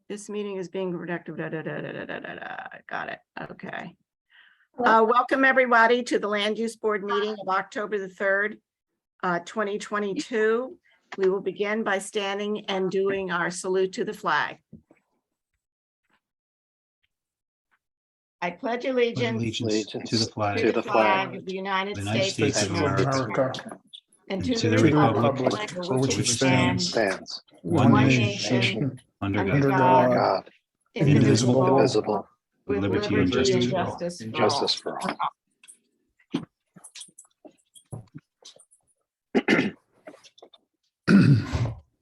This meeting is being productive. Got it. Okay. Welcome everybody to the Land Use Board meeting of October the 3rd, 2022. We will begin by standing and doing our salute to the flag. I pledge allegiance to the flag to the flag of the United States of America and to the republic for which it stands, one one nation, nation, under under God, God, indivisible, with liberty and justice for all.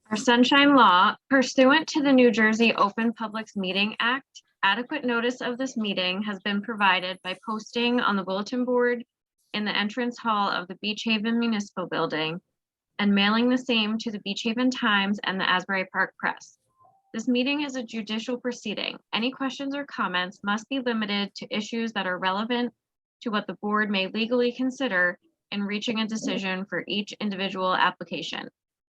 Our Sunshine Law, pursuant to the New Jersey Open Public Meeting Act, adequate notice of this meeting has been provided by posting on the bulletin board in the entrance hall of the Beach Haven Municipal Building and mailing the same to the Beach Haven Times and the Asbury Park Press. This meeting is a judicial proceeding. Any questions or comments must be limited to issues that are relevant to what the board may legally consider in reaching a decision for each individual application.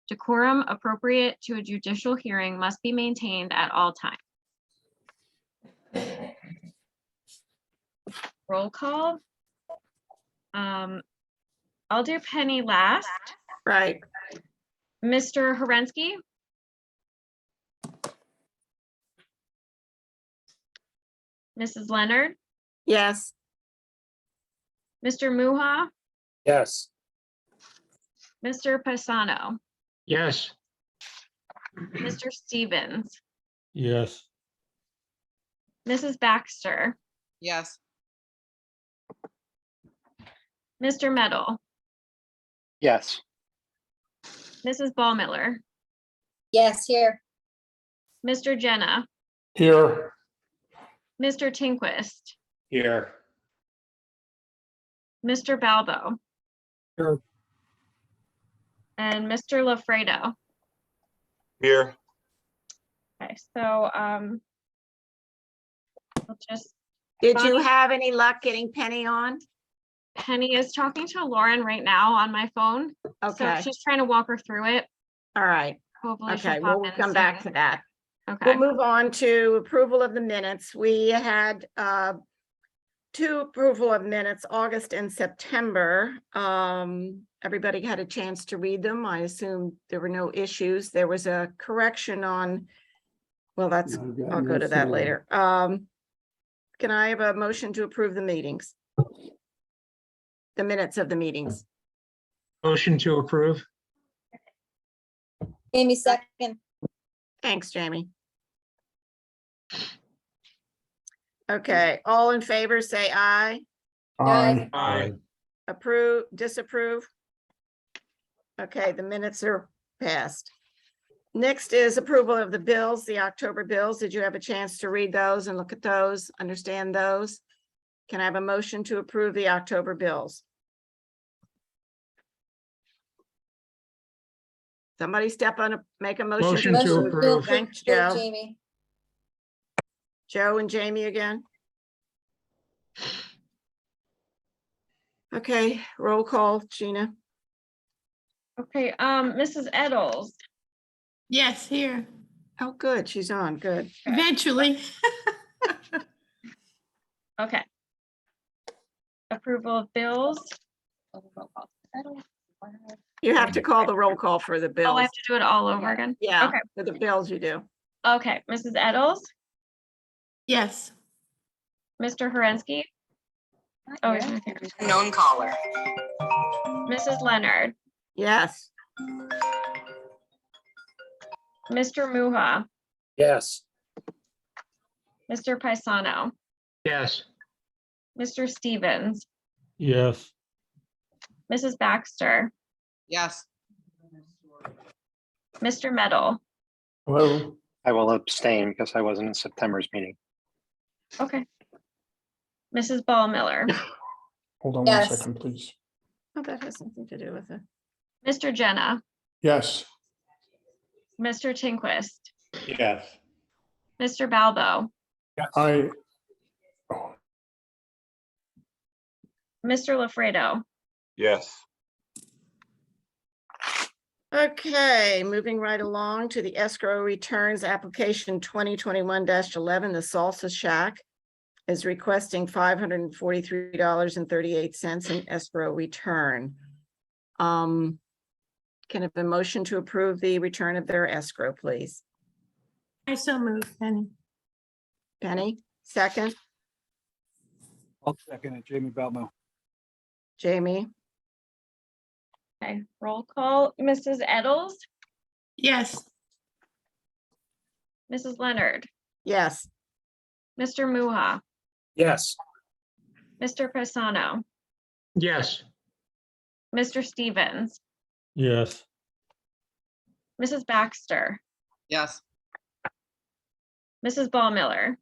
Decorum appropriate to a judicial hearing must be maintained at all times. Roll call. I'll do Penny last. Right. Mr. Horensky. Mrs. Leonard. Yes. Mr. Muha. Yes. Mr. Pisano. Yes. Mr. Stevens. Yes. Mrs. Baxter. Yes. Mr. Meadow. Yes. Mrs. Ballmiller. Yes, here. Mr. Jenna. Here. Mr. Tinquist. Here. Mr. Balbo. Here. And Mr. Lafredo. Here. Okay, so we'll just, Did you have any luck getting Penny on? Penny is talking to Lauren right now on my phone. Okay. So she's trying to walk her through it. All right. Hopefully she'll Okay. pop We'll in come soon. back to that. Okay. We'll move on to approval of the minutes. We had two approval of minutes, August and September. Everybody had a chance to read them. I assume there were no issues. There was a correction on, well, that's, I'll go to that later. Can I have a motion to approve the meetings? The minutes of the meetings. Motion to approve. Amy, second. Thanks, Jamie. Okay, all in favor, say aye. Aye. Approve, disapprove? Okay, the minutes are passed. Next is approval of the bills, the October bills. Did you have a chance to read those and look at those, understand those? Can I have a motion to approve the October bills? Somebody step on, make a motion. Motion to approve. Thanks, Bill, Joe. Jamie. Joe and Jamie again. Okay, roll call, Gina. Okay, Mrs. Eddles. Yes, here. Oh, good, she's on, good. Eventually. Okay. Approval of bills. You have to call the roll call for the Oh, bills. I have to do it all over again? Yeah, Okay. for the bills you do. Okay, Mrs. Eddles, Yes. Mr. Horensky. Oh, he's right there. Known caller. Mrs. Leonard, Yes, Mr. Muha, Yes. Mr. Pisano, Yes. Mr. Stevens, Yes. Mrs. Baxter, Yes. Mr. Meadow. Hello. I will abstain because I wasn't in September's meeting. Okay. Mrs. Ballmiller, Hold on Yes. 1 second, please. oh, that has something to do with it. Mr. Jenna, Yes, Mr. Tinquist, Yes. Mr. Balbo, I, Mr. Lafredo, Yes. Okay, moving right along to the escrow returns application 2021-11, the Salsa Shack is requesting $543.38 in escrow return. Can I have a motion to approve the return of their escrow, please? I so move, Penny. Penny, second. I'll second it. Jamie Belmo. Jamie, Okay, roll call. Mrs. Eddles, Yes. Mrs. Leonard, yes. Mr. Muha, Yes. Mr. Pisano, Yes. Mr. Stevens, Yes. Mrs. Baxter, Yes. Mrs. Ballmiller,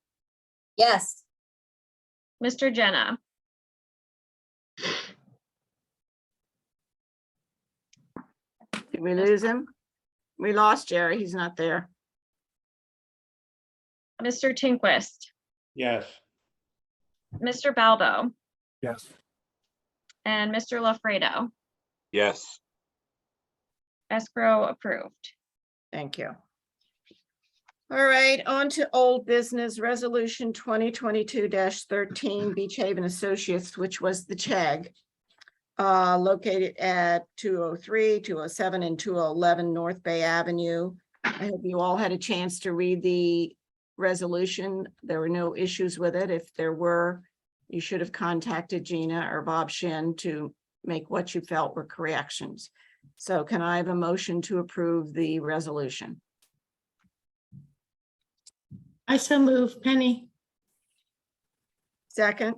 Yes. Mr. Jenna. Did we lose him? We lost Jerry. He's not there. Mr. Tinquist, Yes. Mr. Balbo, Yes. and Mr. LaFredo. Yes. Escrow approved. Thank you. All right, on to old business resolution 2022-13 Beach Haven Associates, which was the CHEG. Located at 203, 207, and 211 North Bay Avenue. I hope you all had a chance to read the resolution. There were no issues with it. If there were, you should have contacted Gina or Bob Shin to make what you felt were corrections. So can I have a motion to approve the resolution? I so move, Penny. Second,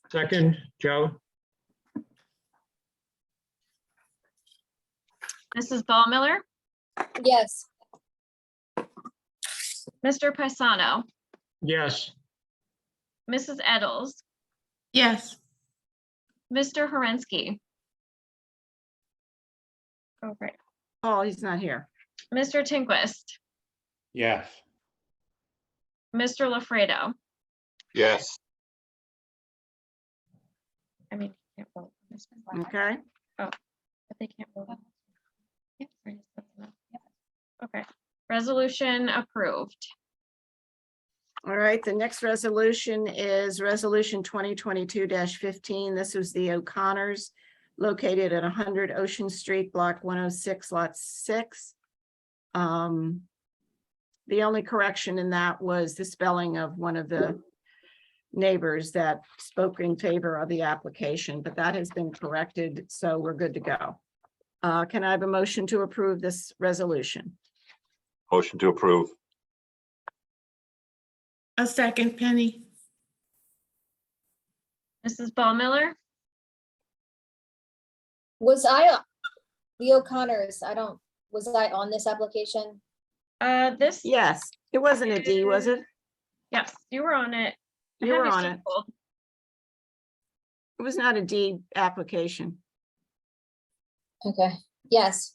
Second, Joe. Mrs. Ballmiller, Yes. Mr. Pisano, Yes. Mrs. Eddles, Yes. Mr. Horensky. Oh, right. oh, he's not here. Mr. Tinquist, Yes. Mr. LaFredo. Yes. I mean, you can't vote on this one, Okay, but they can't vote. on this one. Right, that's enough. Okay, resolution approved. all right, the next resolution is resolution 2022-15. This was the O'Connors located at 100 Ocean Street, block 106, lot 6. The only correction in that was the spelling of one of the neighbors that spoke in favor of the application, but that has been corrected, so we're good to go. Can I have a motion to approve this resolution? Motion to approve. A second, Penny. Mrs. Ballmiller, Was I, the O'Connors, was I on this application? this, Yes, it wasn't a D, was it? yes, you were on it. I You have were you on it. circled. It was not a D application. Okay, yes.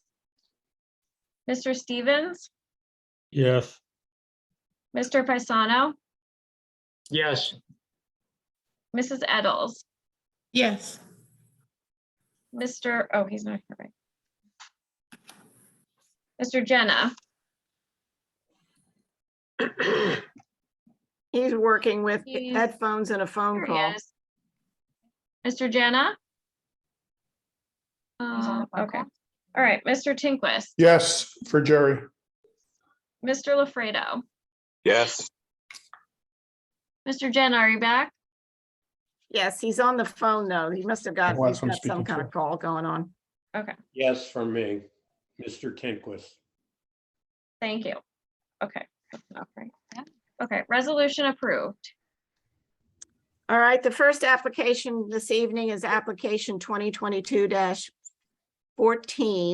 Mr. Stevens, Yes. Mr. Pisano, Yes. Mrs. Eddles, Yes. Mr. Oh, he's not here, right? Mr. Jenna, He's working with He's- headphones and a phone here he call. is. Mr. Jenna? Okay, all right, Mr. Tinquist, Yes, for Jerry. Mr. LaFredo, Yes. Mr. Jenna, are you back? Yes, he's on the phone though. He must have got, Who he's else I'm got some speaking kind to? of call going on. Okay, Yes, for me, Mr. Tinquist. thank you. Okay, that's enough, right? Okay, resolution approved. All right, the first application this evening is application 2022-14.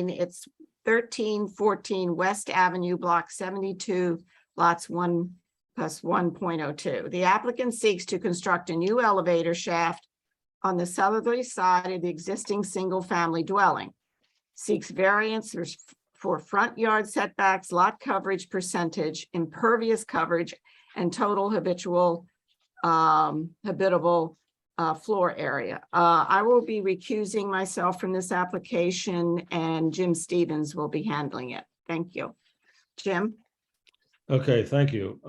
It's 1314 West Avenue, block 72, lots 1 plus 1.02. The applicant seeks to construct a new elevator shaft on the southerly side of the existing single-family dwelling. Seeks variance for front yard setbacks, lot coverage percentage, impervious coverage, and total habitable floor area. I will be recusing myself from this application and Jim Stevens will be handling it. Thank you. Jim? Okay, thank you.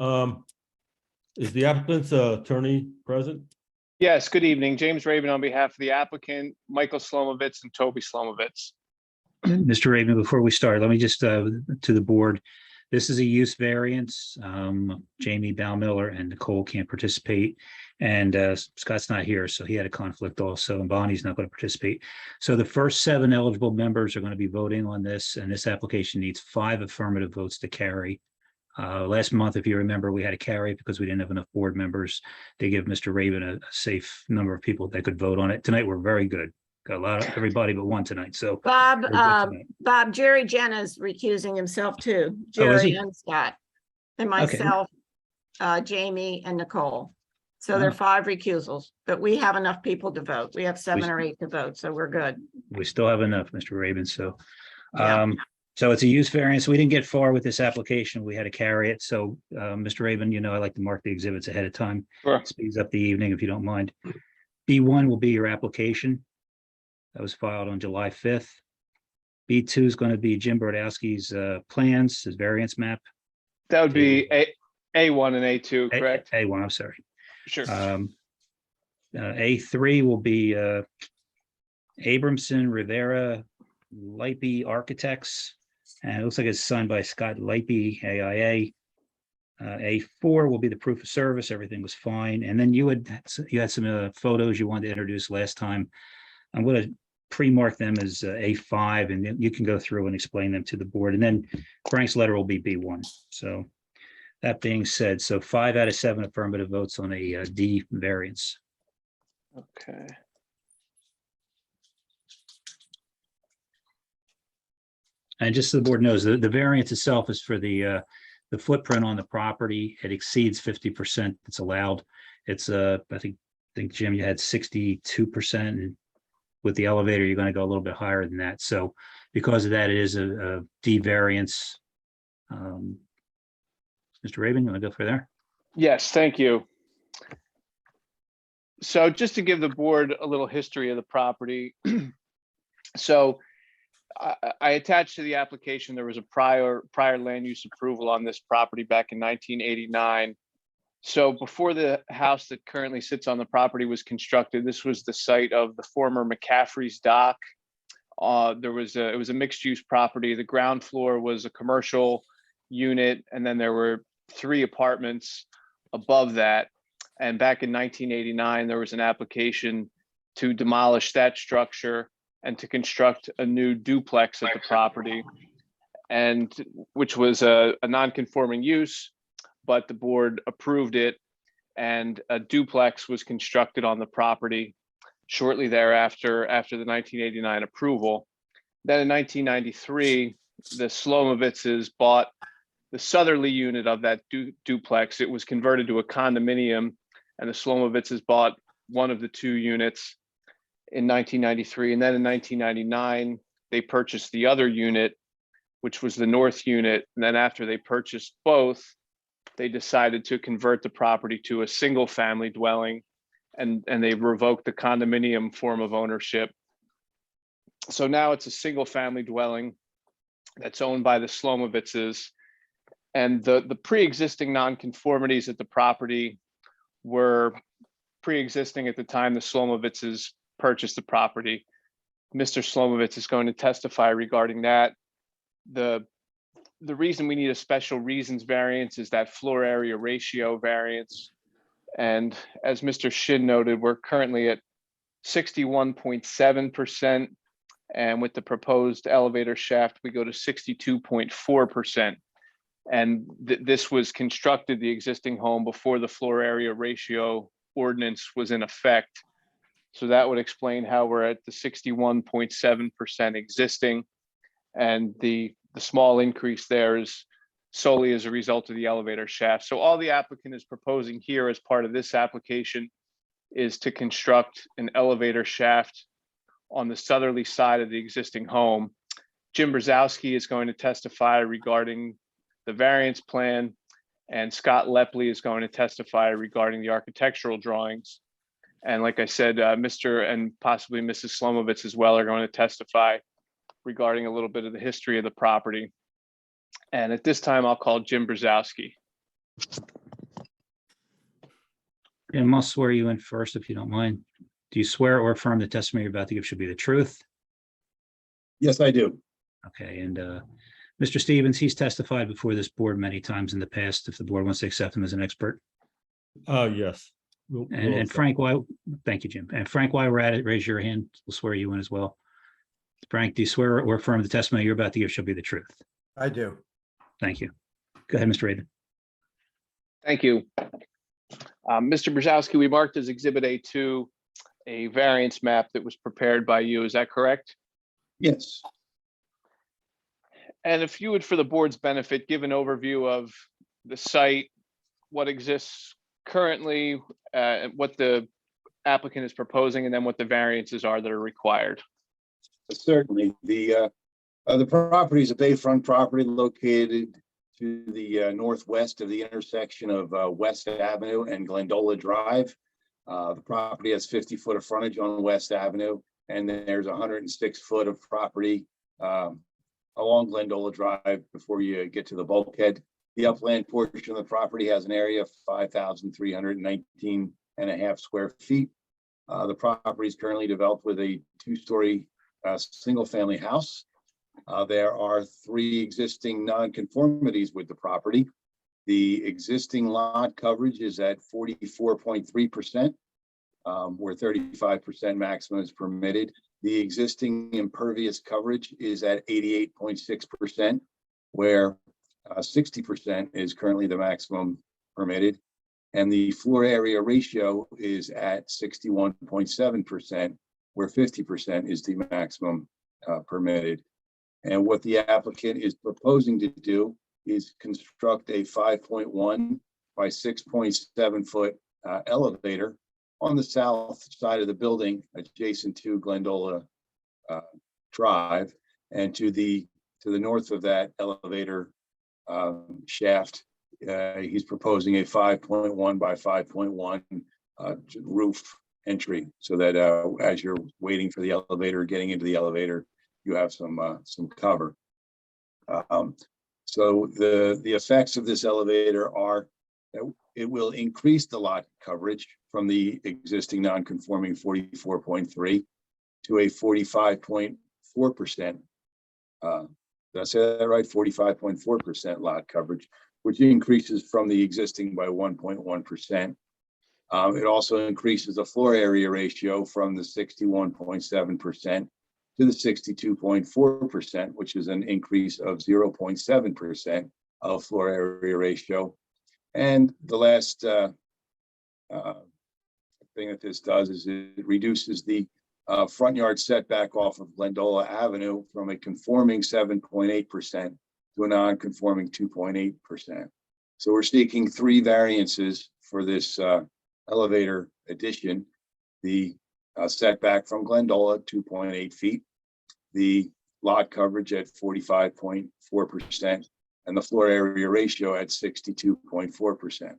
Is the applicant's attorney present? Yes, good evening. James Raven on behalf of the applicant, Michael Slomovitz and Toby Slomovitz. Mr. Raven, before we start, let me just, to the board, this is a use variance. Jamie Baumiller and Nicole can't participate. And Scott's not here, so he had a conflict also, and Bonnie's not going to participate. So the first 7 eligible members are going to be voting on this, and this application needs 5 affirmative votes to carry. Last month, if you remember, we had to carry it because we didn't have enough board members to give Mr. Raven a safe number of people that could vote on it. Tonight, we're very good. Got a lot of everybody but one tonight. So Bob, we're good tonight. Bob, Jerry Jenna's recusing himself too. Oh, is Jerry he? and Scott. And Okay. myself, Jamie and Nicole. So there are Oh. 5 recusals, but we have enough people to vote. We have 7 We- or 8 to vote, so we're good. We still have enough, Mr. Raven. So, Yeah. so it's a use variance. We didn't get far with this application. We had to carry it. So, Mr. Raven, I like to mark the exhibits ahead of time. Sure. Speeds up the evening if you don't mind. B1 will be your application. That was filed on July 5th. B2 is going to be Jim Brodowski's plans, his variance map. That would be A1 and A2, correct? A1, I'm sorry. Sure. A3 will be Abramson, Rivera, Lipey Architects. And it looks like it's signed by Scott Lipey, AIA. A4 will be the proof of service. Everything was fine. And then you had some photos you wanted to introduce last time. I'm going to pre-mark them as A5, and then you can go through and explain them to the board. And then Frank's letter will be B1. So that being said, so 5 out of 7 affirmative votes on a D variance. Okay. And just so the board knows, the variance itself is for the footprint on the property. It exceeds 50% that's allowed. It's I think Jim, you had 62%, and with the elevator, you're going to go a little bit higher than that. So because of that, it is a D variance. Mr. Raven, you want to go for there? Yes, thank you. So just to give the board a little history of the property. So I attached to the application, there was a prior land use approval on this property back in 1989. So before the house that currently sits on the property was constructed, this was the site of the former McCaffrey's dock. It was a mixed use property. The ground floor was a commercial unit, and then there were 3 apartments above that. And back in 1989, there was an application to demolish that structure and to construct a new duplex at the property, and which was a non-conforming use, but the board approved it, and a duplex was constructed on the property shortly thereafter, after the 1989 approval. Then in 1993, the Slomovitzes bought the southerly unit of that duplex. It was converted to a condominium, and the Slomovitzes bought one of the 2 units in 1993. And then in 1999, they purchased the other unit, which was the north unit. And then after they purchased both, they decided to convert the property to a single family dwelling, and they revoked the condominium form of ownership. So now it's a single family dwelling that's owned by the Slomovitzes. And the pre-existing nonconformities at the property were pre-existing at the time the Slomovitzes purchased the property. Mr. Slomovitz is going to testify regarding that. The reason we need a special reasons variance is that floor area ratio variance. And as Mr. Shin noted, we're currently at 61.7%. And with the proposed elevator shaft, we go to 62.4%. And this was constructed, the existing home, before the floor area ratio ordinance was in effect. So that would explain how we're at the 61.7% existing. And the small increase there is solely as a result of the elevator shaft. So all the applicant is proposing here as part of this application is to construct an elevator shaft on the southerly side of the existing home. Jim Brzezowski is going to testify regarding the variance plan, and Scott Lepley is going to testify regarding the architectural drawings. And like I said, Mr. and possibly Mrs. Slomovitz as well are going to testify regarding a little bit of the history of the property. And at this time, I'll call Jim Brzezowski. Jim, I'll swear you in first, if you don't mind. Do you swear or affirm the testimony you're about to give should be the truth? Yes, I do. Okay, and Mr. Stevens, he's testified before this board many times in the past, if the board wants to accept him as an expert. Yes. And Frank, while, thank you, Jim. And Frank, while we're at it, raise your hand. We'll swear you in as well. Frank, do you swear or affirm the testimony you're about to give shall be the truth? I do. Thank you. Go ahead, Mr. Raven. Thank you. Mr. Brzezowski, we marked as Exhibit A2 a variance map that was prepared by you. Is that correct? Yes. And if you would, for the board's benefit, give an overview of the site, what exists currently, what the applicant is proposing, and then what the variances are that are required. Certainly. The property is a bayfront property located to the northwest of the intersection of West Avenue and Glendola Drive. The property has 50 foot of frontage on West Avenue, and then there's 106 foot of property along Glendola Drive before you get to the bulkhead. The upland portion of the property has an area of 5,319.5 square feet. The property is currently developed with a 2-story single-family house. There are 3 existing nonconformities with the property. The existing lot coverage is at 44.3%, where 35% maximum is permitted. The existing impervious coverage is at 88.6%, where 60% is currently the maximum permitted. And the floor area ratio is at 61.7%, where 50% is the maximum permitted. And what the applicant is proposing to do is construct a 5.1 by 6.7 foot elevator on the south side of the building adjacent to Glendola Drive. And to the north of that elevator shaft, he's proposing a 5.1 by 5.1 roof entry, so that as you're waiting for the elevator, getting into the elevator, you have some cover. So the effects of this elevator are that it will increase the lot coverage from the existing non-conforming 44.3 to a 45.4%. Did I say that right? 45.4% lot coverage, which increases from the existing by 1.1%. It also increases the floor area ratio from the 61.7% to the 62.4%, which is an increase of 0.7% of floor area ratio. And the last thing that this does is it reduces the front yard setback off of Glendola Avenue from a conforming 7.8% to a non-conforming 2.8%. So we're seeking 3 variances for this elevator addition. The setback from Glendola, 2.8 feet, the lot coverage at 45.4%, and the floor area ratio at 62.4%.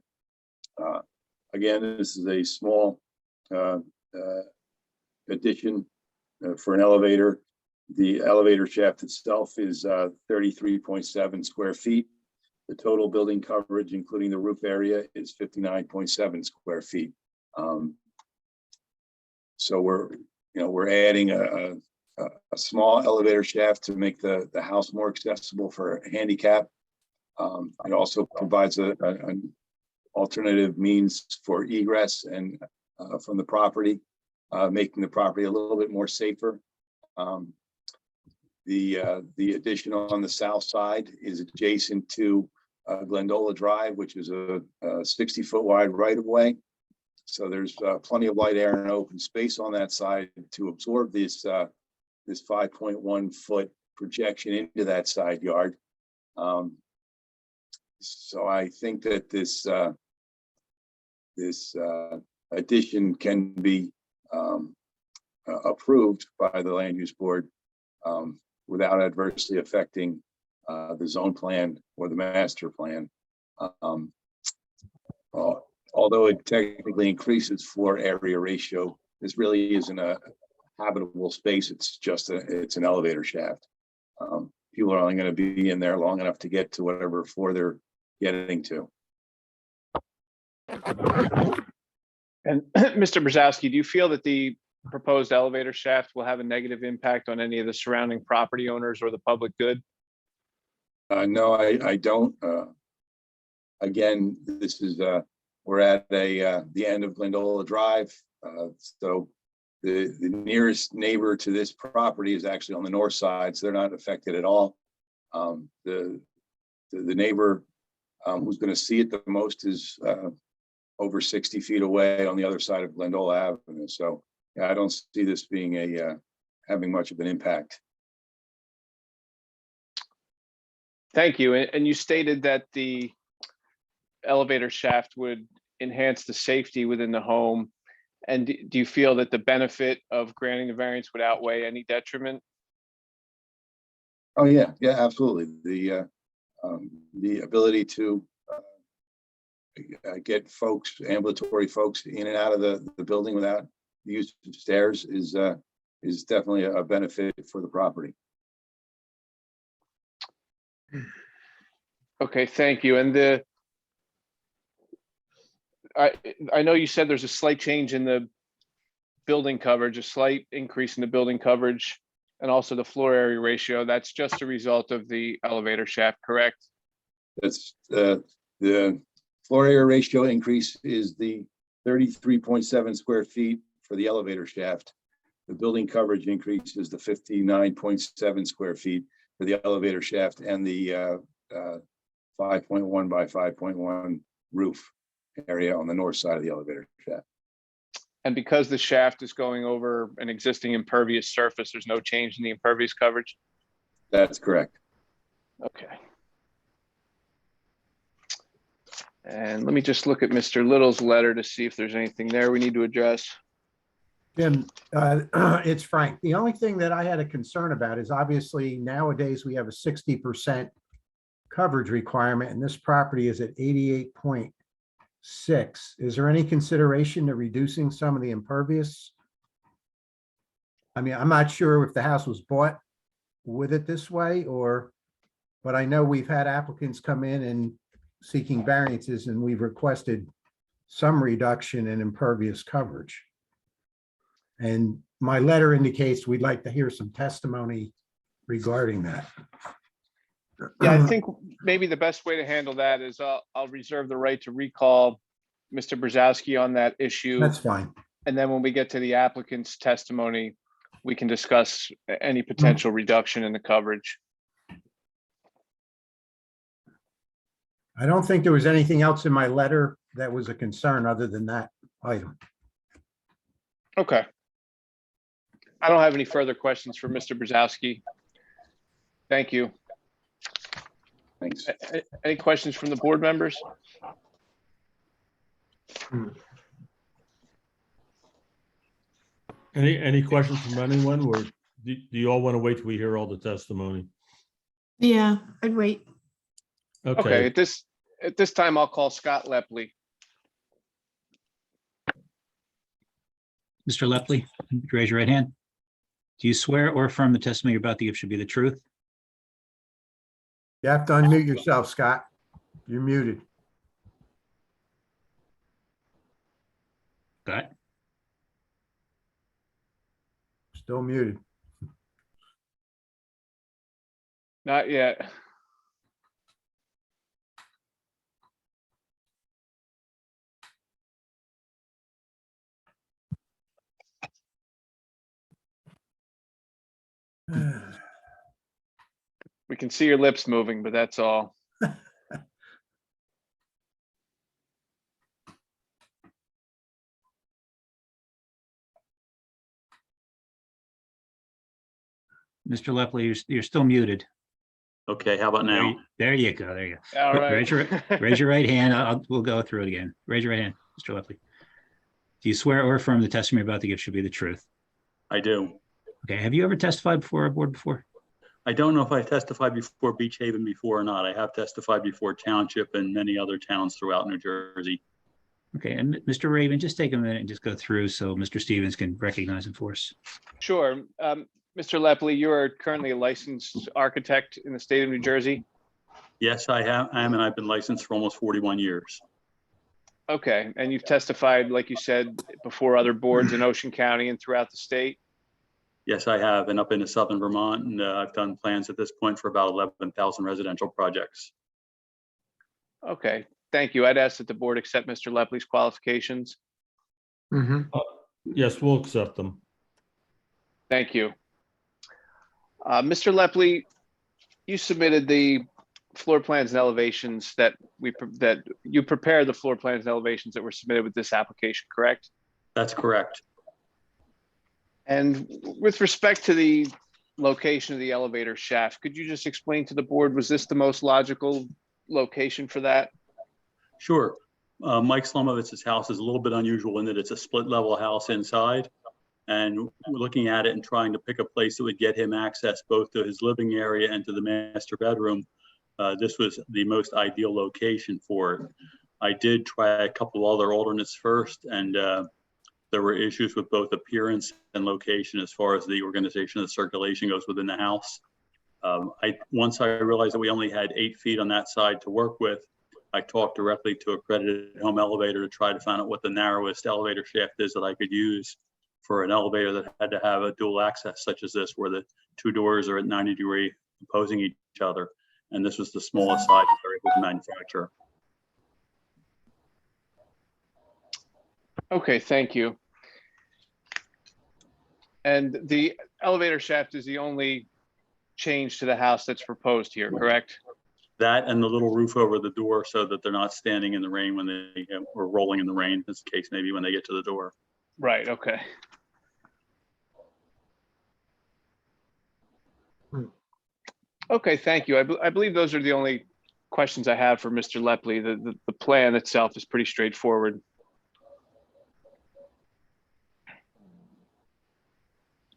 Again, this is a small addition for an elevator. The elevator shaft itself is 33.7 square feet. The total building coverage, including the roof area, is 59.7 square feet. So we're adding a small elevator shaft to make the house more accessible for handicap. It also provides an alternative means for egress and from the property, making the property a little bit more safer. The addition on the south side is adjacent to Glendola Drive, which is a 60-foot wide right-of-way. So there's plenty of light, air, and open space on that side to absorb this 5.1 foot projection into that side yard. So I think that this addition can be approved by the land use board without adversely affecting the zone plan or the master plan. although it technically increases floor area ratio, this really isn't a habitable space. It's just it's an elevator shaft. People are only going to be in there long enough to get to whatever floor they're getting to. And Mr. Brzezowski, do you feel that the proposed elevator shaft will have a negative impact on any of the surrounding property owners or the public good? No, I don't. Again, this is we're at the end of Glendola Drive, so the nearest neighbor to this property is actually on the north side, so they're not affected at all. The neighbor who's going to see it the most is over 60 feet away on the other side of Glendola Avenue. So yeah, I don't see this being having much of an impact. Thank you. And you stated that the elevator shaft would enhance the safety within the home. And do you feel that the benefit of granting the variance would outweigh any detriment? Oh yeah, absolutely. The ability to get ambulatory folks in and out of the building without the use of stairs is definitely a benefit for the property. Okay, thank you. And I know you said there's a slight change in the building coverage, a slight increase in the building coverage, and also the floor area ratio. That's just a result of the elevator shaft, correct? That's the floor area ratio increase is the 33.7 square feet for the elevator shaft. The building coverage increase is the 59.7 square feet for the elevator shaft and the 5.1 by 5.1 roof area on the north side of the elevator shaft. And because the shaft is going over an existing impervious surface, there's no change in the impervious coverage? That's correct. Okay. And let me just look at Mr. Little's letter to see if there's anything there we need to address. Jim, it's Frank. The only thing that I had a concern about is obviously nowadays we have a 60% coverage requirement and this property is at 88.6. Is there any consideration to reducing some of the impervious? I mean, I'm not sure if the house was bought with it this way but I know we've had applicants come in and seeking variances and we've requested some reduction in impervious coverage. And my letter indicates we'd like to hear some testimony regarding that. Yeah, I think maybe the best way to handle that is I'll reserve the right to recall Mr. Brzezowski on that issue. That's fine. And then when we get to the applicant's testimony, we can discuss any potential reduction in the coverage. I don't think there was anything else in my letter that was a concern other than that item. Okay. I don't have any further questions for Mr. Brzezowski. Thank you. Thanks. Any questions from the board members? Any questions from anyone, or do you all want to wait till we hear all the testimony? Yeah, I'd wait. Okay, at this time, I'll call Scott Lepley. Mr. Lepley, raise your right hand. Do you swear or affirm the testimony you're about to give should be the truth? You have to unmute yourself, Scott. You're muted. Scott? Still muted. Not yet. We can see your lips moving, but that's all. Mr. Lepley, you're still muted. Okay, how about now? There you go. There you go. All right. Raise your right hand. We'll go through it again. Raise your right hand, Mr. Lepley. Do you swear or affirm the testimony you're about to give should be the truth? I do. Okay. Have you ever testified before our board before? I don't know if I testified before Beach Haven before or not. I have testified before Township and many other towns throughout New Jersey. Okay, and Mr. Raven, just take a minute and just go through so Mr. Stevens can recognize him for us. Sure. Mr. Lepley, you are currently a licensed architect in the state of New Jersey. Yes, I am, and I've been licensed for almost 41 years. Okay, and you've testified, like you said, before other boards in Ocean County and throughout the state? Yes, I have, and up into southern Vermont, and I've done plans at this point for about 11,000 residential projects. Okay, thank you. I'd ask that the board accept Mr. Lepley's qualifications. Yes, we'll accept them. Thank you. Mr. Lepley, you submitted the floor plans and elevations that you prepared the floor plans and elevations that were submitted with this application, correct? That's correct. And with respect to the location of the elevator shaft, could you just explain to the board, was this the most logical location for that? Sure. Mike Slomovitz's house is a little bit unusual in that it's a split level house inside. And we're looking at it and trying to pick a place that would get him access both to his living area and to the master bedroom. This was the most ideal location for it. I did try a couple other alternates first, and there were issues with both appearance and location as far as the organization of the circulation goes within the house. Once I realized that we only had 8 feet on that side to work with, I talked directly to Accredited Home Elevator to try to find out what the narrowest elevator shaft is that I could use for an elevator that had to have a dual access such as this, where the 2 doors are at 90-degree opposing each other. And this was the smallest size that they're able to manufacture. Okay, thank you. And the elevator shaft is the only change to the house that's proposed here, correct? That and the little roof over the door so that they're not standing in the rain when they or rolling in the rain, as the case maybe when they get to the door. Right, okay. Okay, thank you. I believe those are the only questions I have for Mr. Lepley. The plan itself is pretty straightforward.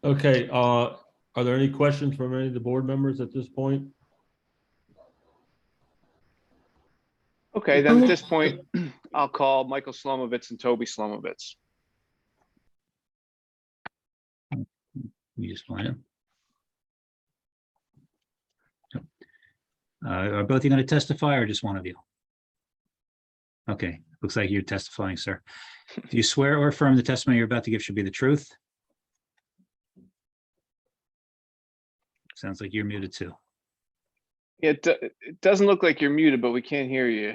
Okay, are there any questions from any of the board members at this point? Okay, then at this point, I'll call Michael Slomovitz and Toby Slomovitz. We just find him. Are both of you going to testify or just one of you? Okay, looks like you're testifying, sir. Do you swear or affirm the testimony you're about to give should be the truth? Sounds like you're muted too. It doesn't look like you're muted, but we can't hear you.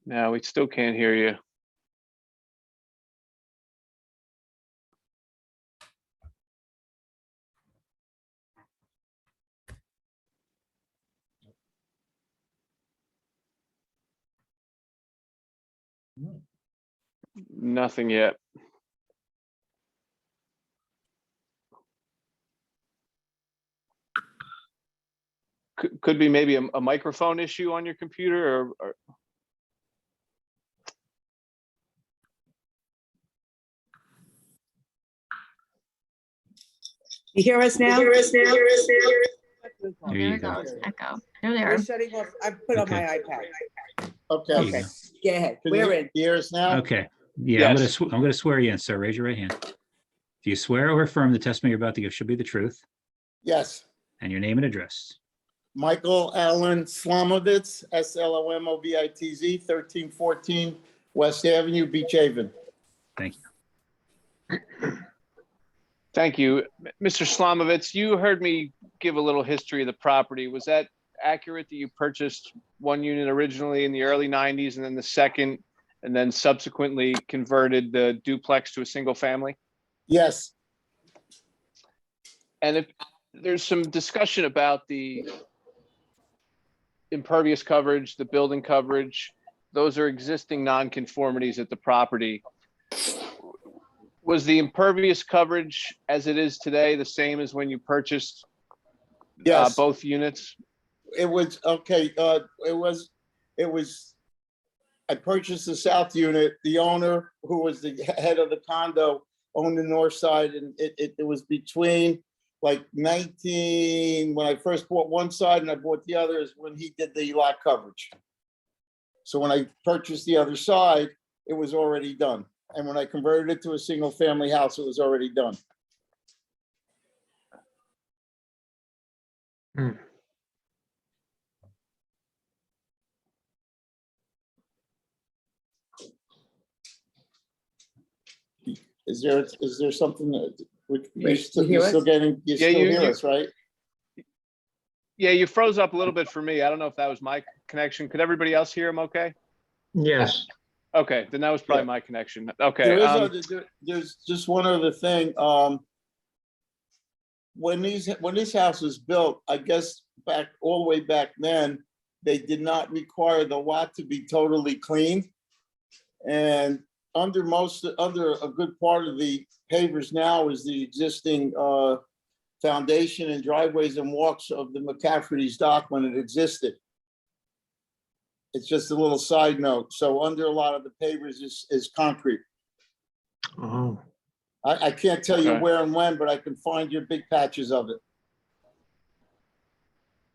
No, we still can't hear you. Nothing yet. Could be maybe a microphone issue on your computer or You hear us now? There There you it go. goes. Echo. There they are. We're shutting off. I put on my iPad. Okay. There you Okay, go. go ahead. We're in. Hear us now? Okay, yeah, Yes. I'm gonna swear you in, sir. Raise your right hand. Do you swear or affirm the testimony you're about to give should be the truth Yes. and your name and address? Michael Allen Slomovitz, Slomovitz, 1314 West Avenue, Beach Haven. Thank you. Thank you. Mr. Slomovitz, you heard me give a little history of the property. Was that accurate that you purchased one unit originally in the early 90s and then the second and then subsequently converted the duplex to a single family? Yes. And if there's some discussion about the impervious coverage, the building coverage, those are existing nonconformities at the property. Was the impervious coverage as it is today the same as when you purchased Yes. both units? It was, okay, it was, I purchased the south unit. The owner, who was the head of the condo, owned the north side, and it was between like 19, when I first bought one side and I bought the other is when he did the lot coverage. So when I purchased the other side, it was already done. And when I converted it to a single family house, it was already done. Is there something that you're still getting, you Yeah, still you- hear you- us, right? Yeah, you froze up a little bit for me. I don't know if that was my connection. Could everybody else hear him okay? Yes. Okay, then that was probably my connection. Okay. There is there's just one other thing. When this house was built, I guess all the way back then, they did not require the lot to be totally clean. And under a good part of the pavers now is the existing foundation and driveways and walks of the McCafferty's dock when it existed. It's just a little side note. So under a lot of the pavers is concrete. Oh. I can't tell you Okay. where and when, but I can find you big patches of it.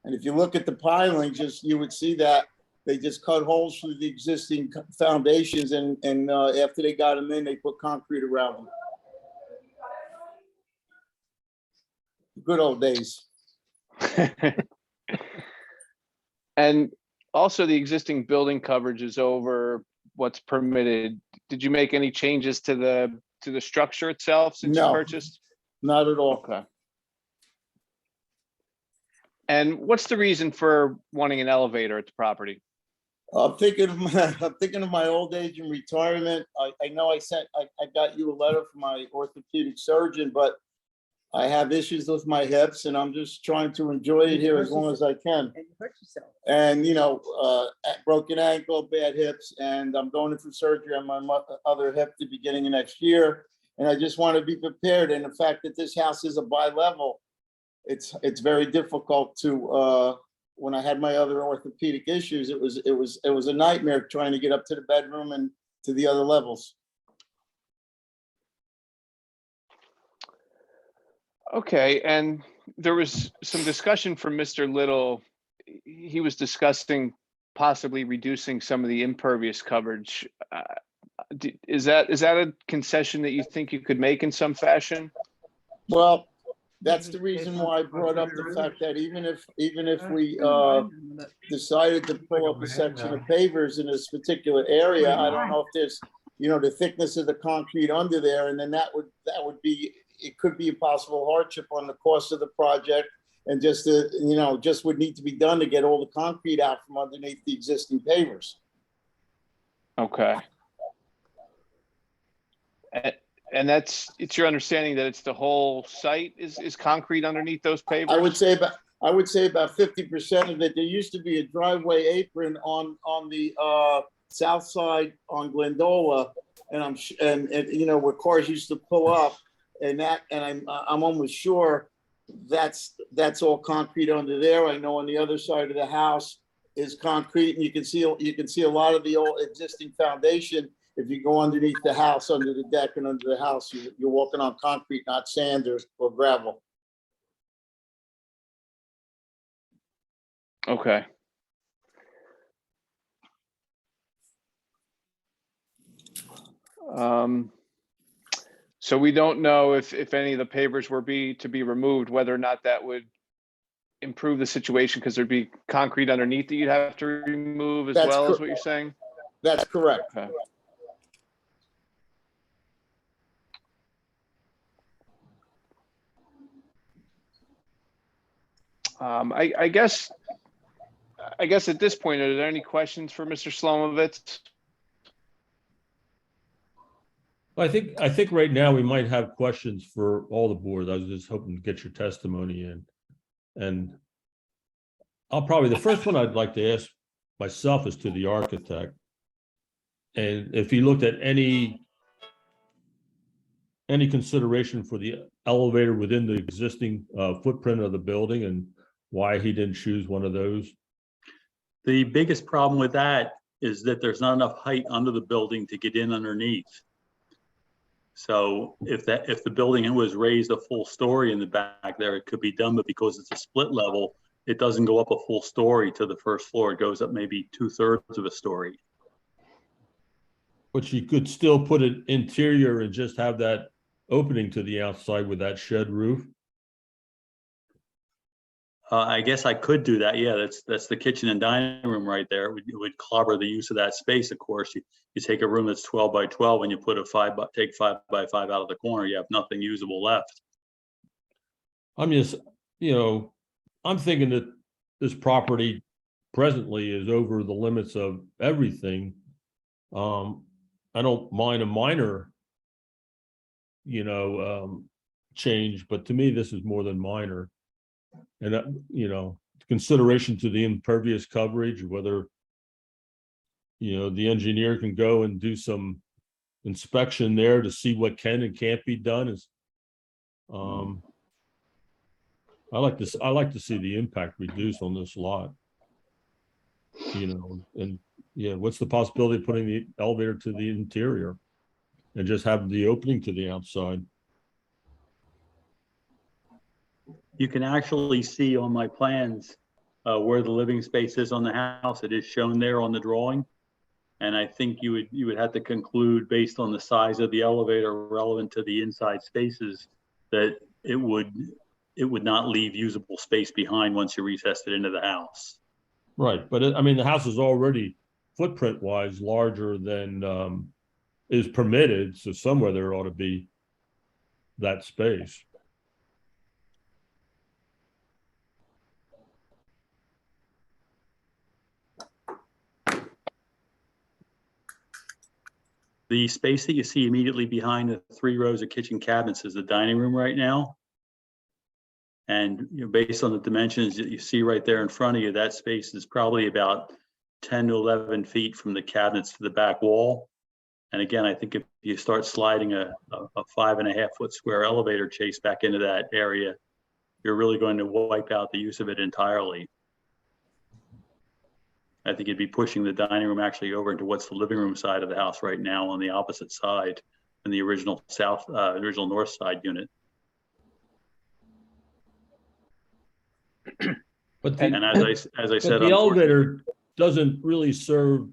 And if you look at the pilings, you would see that they just cut holes through the existing foundations and after they got them in, they put concrete around them. Good old days. And also the existing building coverage is over what's permitted. Did you make any changes to the structure itself since you No. purchased? Not at all. Okay. And what's the reason for wanting an elevator at the property? I'm thinking of my old age and retirement. I know I got you a letter from my orthopedic surgeon, but I have issues with my hips and I'm just trying to enjoy it here as long as I can. And you hurt yourself. And, broken ankle, bad hips, and I'm going in for surgery on my other hip the beginning of next year. And I just want to be prepared. And the fact that this house is a bi-level, it's very difficult to, when I had my other orthopedic issues, it was a nightmare trying to get up to the bedroom and to the other levels. Okay, and there was some discussion from Mr. Little. He was discussing possibly reducing some of the impervious coverage. Is that a concession that you think you could make in some fashion? Well, that's the reason why I brought up the fact that even if we decided to pull up a section of pavers in this particular area, I don't know if there's, the thickness of the concrete under there, and then that would be, it could be a possible hardship on the cost of the project, and just would need to be done to get all the concrete out from underneath the existing pavers. Okay. And it's your understanding that it's the whole site is concrete underneath those pavers? I would say about 50% of it. There used to be a driveway apron on the south side on Glendola, and where cars used to pull up, and I'm almost sure that's all concrete under there. I know on the other side of the house is concrete, and you can see a lot of the old existing foundation. If you go underneath the house, under the deck and under the house, you're walking on concrete, not sand or gravel. Okay. So we don't know if any of the pavers were to be removed, whether or not that would improve the situation, because there'd be concrete underneath that you'd have to remove as well, is what you're saying? That's correct. Okay. I guess at this point, are there any questions for Mr. Slomovitz? I think right now we might have questions for all the boards. I was just hoping to get your testimony in. And the first one I'd like to ask myself is to the architect. And if he looked at any consideration for the elevator within the existing footprint of the building, and why he didn't choose one of those. The biggest problem with that is that there's not enough height under the building to get in underneath. So if the building was raised a full story in the back there, it could be done, but because it's a split level, it doesn't go up a full story to the first floor. It goes up maybe 2/3 of a story. But you could still put it interior and just have that opening to the outside with that shed roof. I guess I could do that. Yeah, that's the kitchen and dining room right there. It would clobber the use of that space. Of course, you take a room that's 12 by 12 and you put take 5 by 5 out of the corner. You have nothing usable left. I'm just, I'm thinking that this property presently is over the limits of everything. I don't mind a minor, change, but to me, this is more than minor. And, consideration to the impervious coverage, whether, the engineer can go and do some inspection there to see what can and can't be done is, I like to see the impact reduced on this lot. And yeah, what's the possibility of putting the elevator to the interior and just having the opening to the outside? You can actually see on my plans where the living space is on the house. It is shown there on the drawing. And I think you would have to conclude based on the size of the elevator relevant to the inside spaces that it would not leave usable space behind once you recessed it into the house. Right, but the house is already footprint wise larger than is permitted, so somewhere there ought to be that space. The space that you see immediately behind the 3 rows of kitchen cabinets is the dining room right now. And based on the dimensions that you see right there in front of you, that space is probably about 10 to 11 feet from the cabinets to the back wall. And again, I think if you start sliding a 5.5 foot square elevator chase back into that area, you're really going to wipe out the use of it entirely. I think you'd be pushing the dining room actually over into what's the living room side of the house right now on the opposite side in the original original north side unit. But and as I said, the elevator doesn't really serve.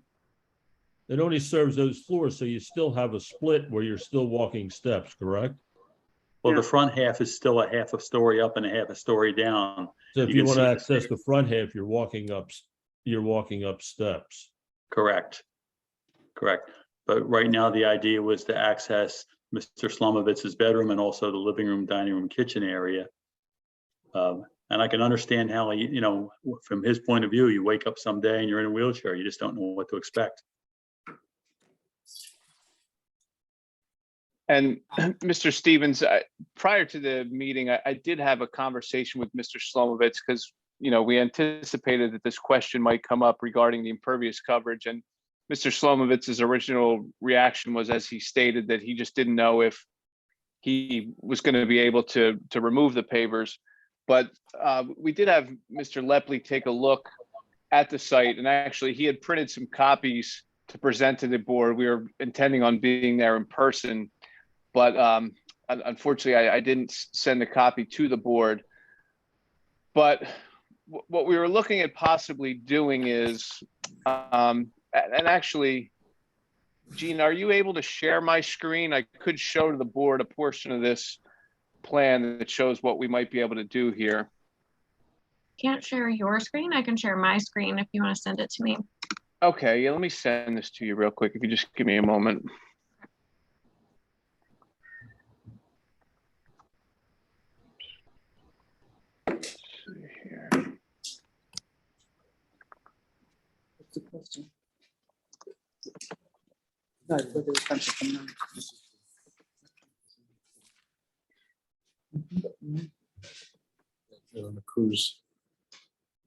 It only serves those floors, so you still have a split where you're still walking steps, correct? Well, the front half is still a half a story up and a half a story down. So if you want to access the front half, you're walking up steps. Correct. But right now, the idea was to access Mr. Slomovitz's bedroom and also the living room, dining room, kitchen area. And I can understand how, from his point of view, you wake up someday and you're in a wheelchair. You just don't know what to expect. And Mr. Stevens, prior to the meeting, I did have a conversation with Mr. Slomovitz because, we anticipated that this question might come up regarding the impervious coverage. And Mr. Slomovitz's original reaction was, as he stated, that he just didn't know if he was going to be able to remove the pavers. But we did have Mr. Lepley take a look at the site, and actually he had printed some copies to present to the board. We were intending on being there in person, but unfortunately I didn't send a copy to the board. But what we were looking at possibly doing is, and actually, Gene, are you able to share my screen? I could show to the board a portion of this plan that shows what we might be able to do here. Can't share your screen. I can share my screen if you want to send it to me. Okay, yeah, let me send this to you real quick. If you just give me a moment. Let's see here. What's the question? No, whether it's country from now. On the cruise.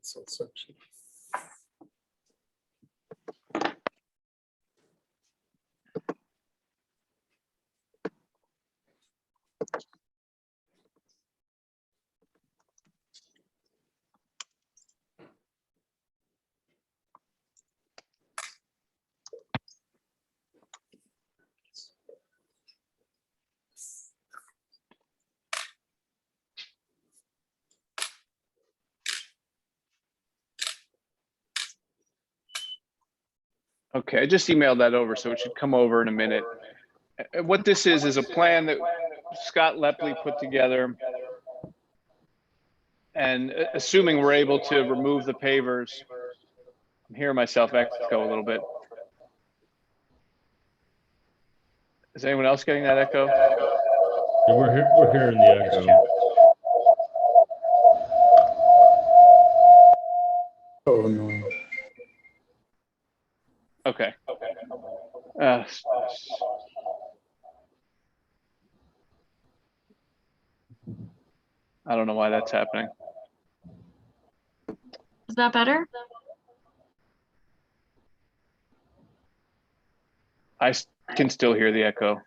Section. Okay, I just emailed that over, so it should come over in a minute. What this is a plan that Scott Lepley put together. And assuming we're able to remove the pavers, I'm hearing myself echo a little bit. Is anyone else getting that echo? Yeah, we're hearing the echo. Oh, no. Okay. I don't know why that's happening. Is that better? I can still hear the echo.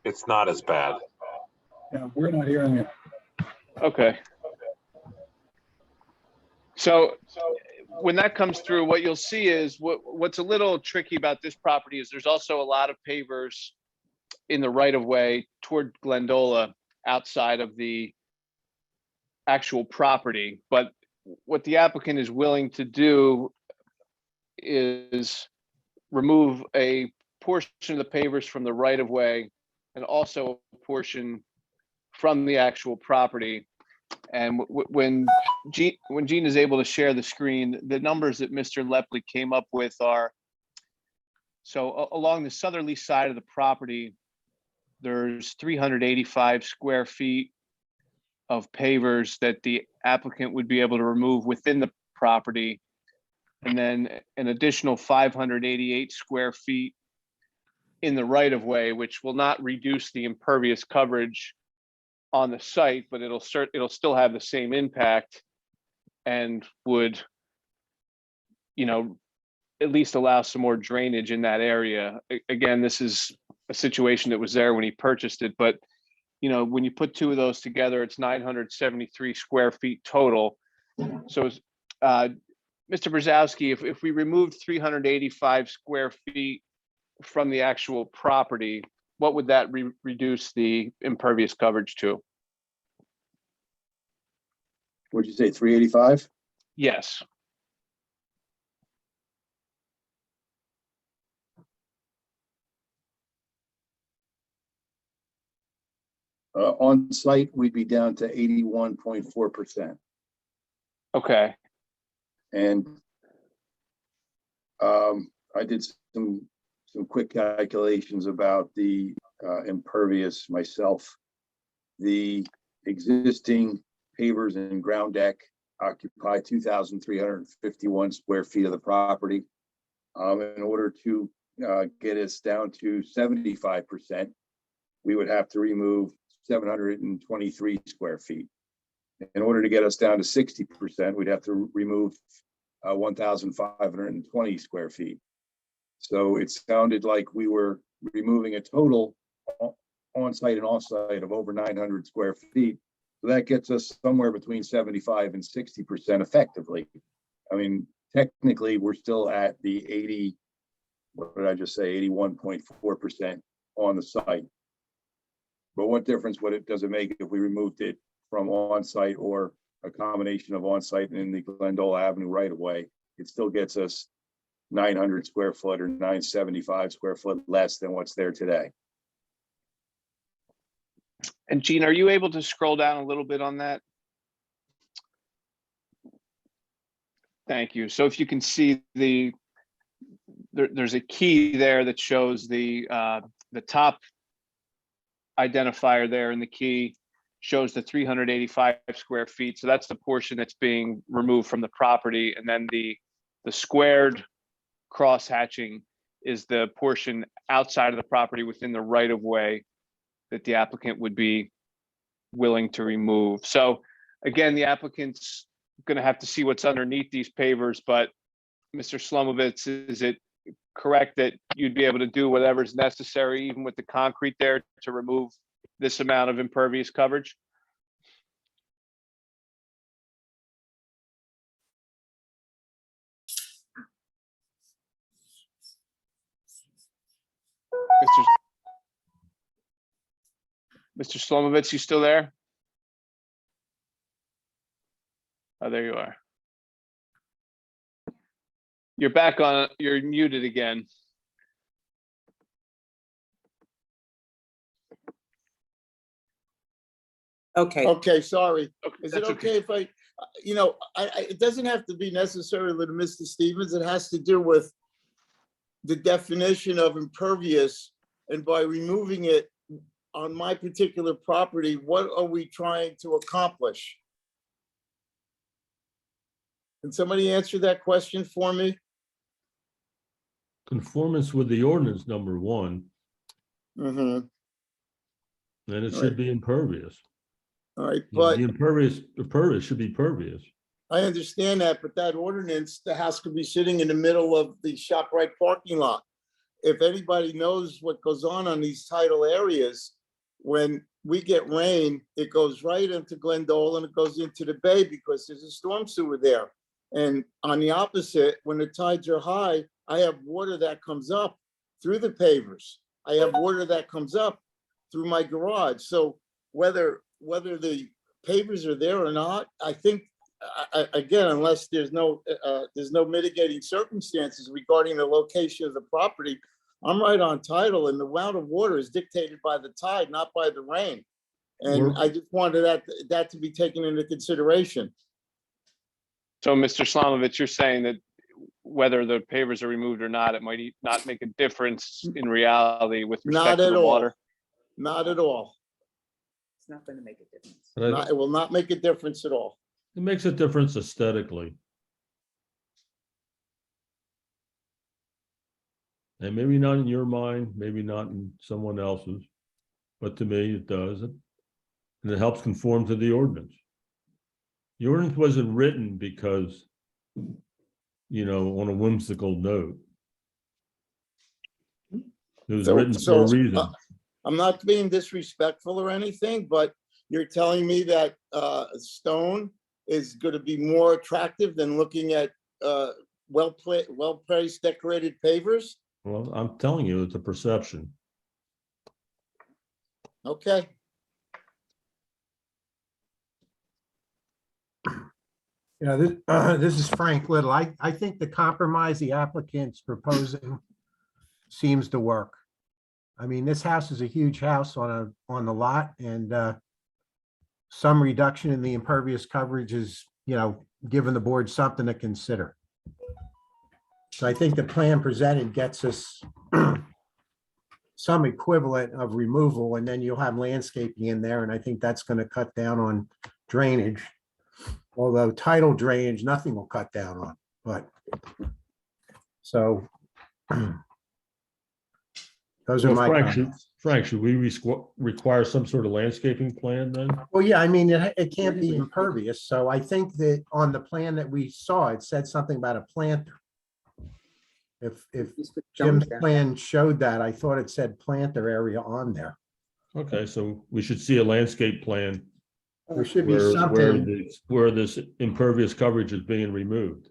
It's not as bad. Yeah, we're not hearing it. Okay. So when that comes through, what you'll see is what's a little tricky about this property is there's also a lot of pavers in the right of way toward Glendola outside of the actual property. But what the applicant is willing to do is remove a portion of the pavers from the right of way and also a portion from the actual property. And when Gene is able to share the screen, the numbers that Mr. Lepley came up with are, so along the southerly side of the property, there's 385 square feet of pavers that the applicant would be able to remove within the property. And then an additional 588 square feet in the right of way, which will not reduce the impervious coverage on the site, but it'll still have the same impact and would, you know, at least allow some more drainage in that area. Again, this is a situation that was there when he purchased it, but you know, when you put two of those together, it's 973 square feet total. So Mr. Brzezowski, if we removed 385 square feet from the actual property, what would that reduce the impervious coverage to? Would you say 385? Yes. On site, we'd be down to 81.4%. Okay. And I did some quick calculations about the impervious myself. The existing pavers and ground deck occupy 2,351 square feet of the property. In order to get us down to 75%, we would have to remove 723 square feet. In order to get us down to 60%, we'd have to remove 1,520 square feet. So it sounded like we were removing a total on-site and off-site of over 900 square feet. So that gets us somewhere between 75 and 60% effectively. I mean, technically, we're still at the 80, what did I just say, 81.4% on the site. But what difference does it make if we removed it from on-site or a combination of on-site and in the Glendola Avenue right of way? It still gets us 900 square foot or 975 square foot less than what's there today. And Gene, are you able to scroll down a little bit on that? Thank you. So if you can see there's a key there that shows the top identifier there, and the key shows the 385 square feet. So that's the portion that's being removed from the property. And then the squared cross hatching is the portion outside of the property within the right of way that the applicant would be willing to remove. So again, the applicant's going to have to see what's underneath these pavers, but Mr. Slomovitz, is it correct that you'd be able to do whatever's necessary, even with the concrete there, to remove this amount of impervious coverage? Mr. Slomovitz, you still there? Oh, there you are. You're back on, you're muted again. Okay, Okay, sorry. Okay, Is it that's okay if I, it doesn't have to be necessarily to Mr. Stevens. It has to do with the definition of impervious. And by removing it on my particular property, what are we trying to accomplish? Can somebody answer that question for me? Conformance with the ordinance, number one, Mm-hmm. then it Right. should be impervious. All right, You know, but the impervious should be pervious. I understand that, but that ordinance, the house could be sitting in the middle of the ShopRite parking lot. If anybody knows what goes on these tidal areas, when we get rain, it goes right into Glendola and it goes into the bay because there's a storm sewer there. And on the opposite, when the tides are high, I have water that comes up through the pavers. I have water that comes up through my garage. So whether the pavers are there or not, I think, again, unless there's no mitigating circumstances regarding the location of the property, I'm right on title, and the amount of water is dictated by the tide, not by the rain. And I just wanted that to be taken into consideration. So, Mr. Slamovich, you're saying that whether the pavers are removed or not, it might not make a difference in reality with respect Not to at the all. water? Not at all. it's not going to make a difference. But It will not make a difference at all. it makes a difference aesthetically. And maybe not in your mind, maybe not in someone else's, but to me it does. And it helps conform to the ordinance. The ordinance wasn't written because, on a whimsical note. It was written for a reason. I'm not being disrespectful or anything, but you're telling me that stone is going to be more attractive than looking at well-placed decorated pavers? Well, I'm telling you, it's a perception. Okay. This is Frank Little. I think the compromise the applicant's proposing seems to work. I mean, this house is a huge house on the lot, and some reduction in the impervious coverage is, giving the board something to consider. So I think the plan presented gets us some equivalent of removal, and then you'll have landscaping in there, and I think that's going to cut down on drainage. Although tidal drainage, nothing will cut down on, but so those are Well, my comments. Frank, should we require some sort of landscaping plan then? Well, yeah, I mean, it can't be impervious, so I think that on the plan that we saw, it said something about a planter. If Just put Jim's stones there. plan showed that, I thought it said planter area on there. Okay, so we should see a landscape plan There should be where something. where this impervious coverage is being removed.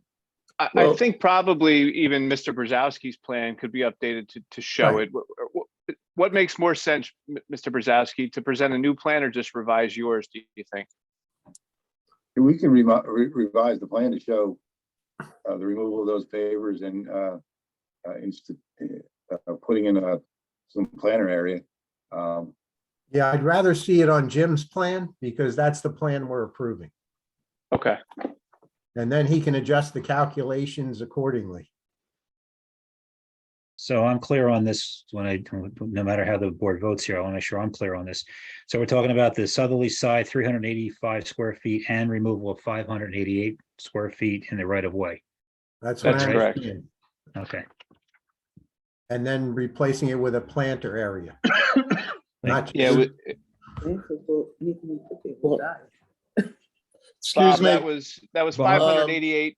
I think probably even Mr. Brzezowski's plan could be updated to show Right. it. What makes more sense, Mr. Brzezowski, to present a new plan or just revise yours, do you think? We can revise the plan to show the removal of those pavers and putting in some planter area. Yeah, I'd rather see it on Jim's plan because that's the plan we're approving. Okay. And then he can adjust the calculations accordingly. So I'm clear on this no matter how the board votes here, I want to make sure I'm clear on this. So we're talking about the southerly side, 385 square feet and removal of 588 square feet in the right of way. That's what That's I correct. understand. Okay. And then replacing it with a planter area. Not Yeah, just- Excuse me. that was Bob? 588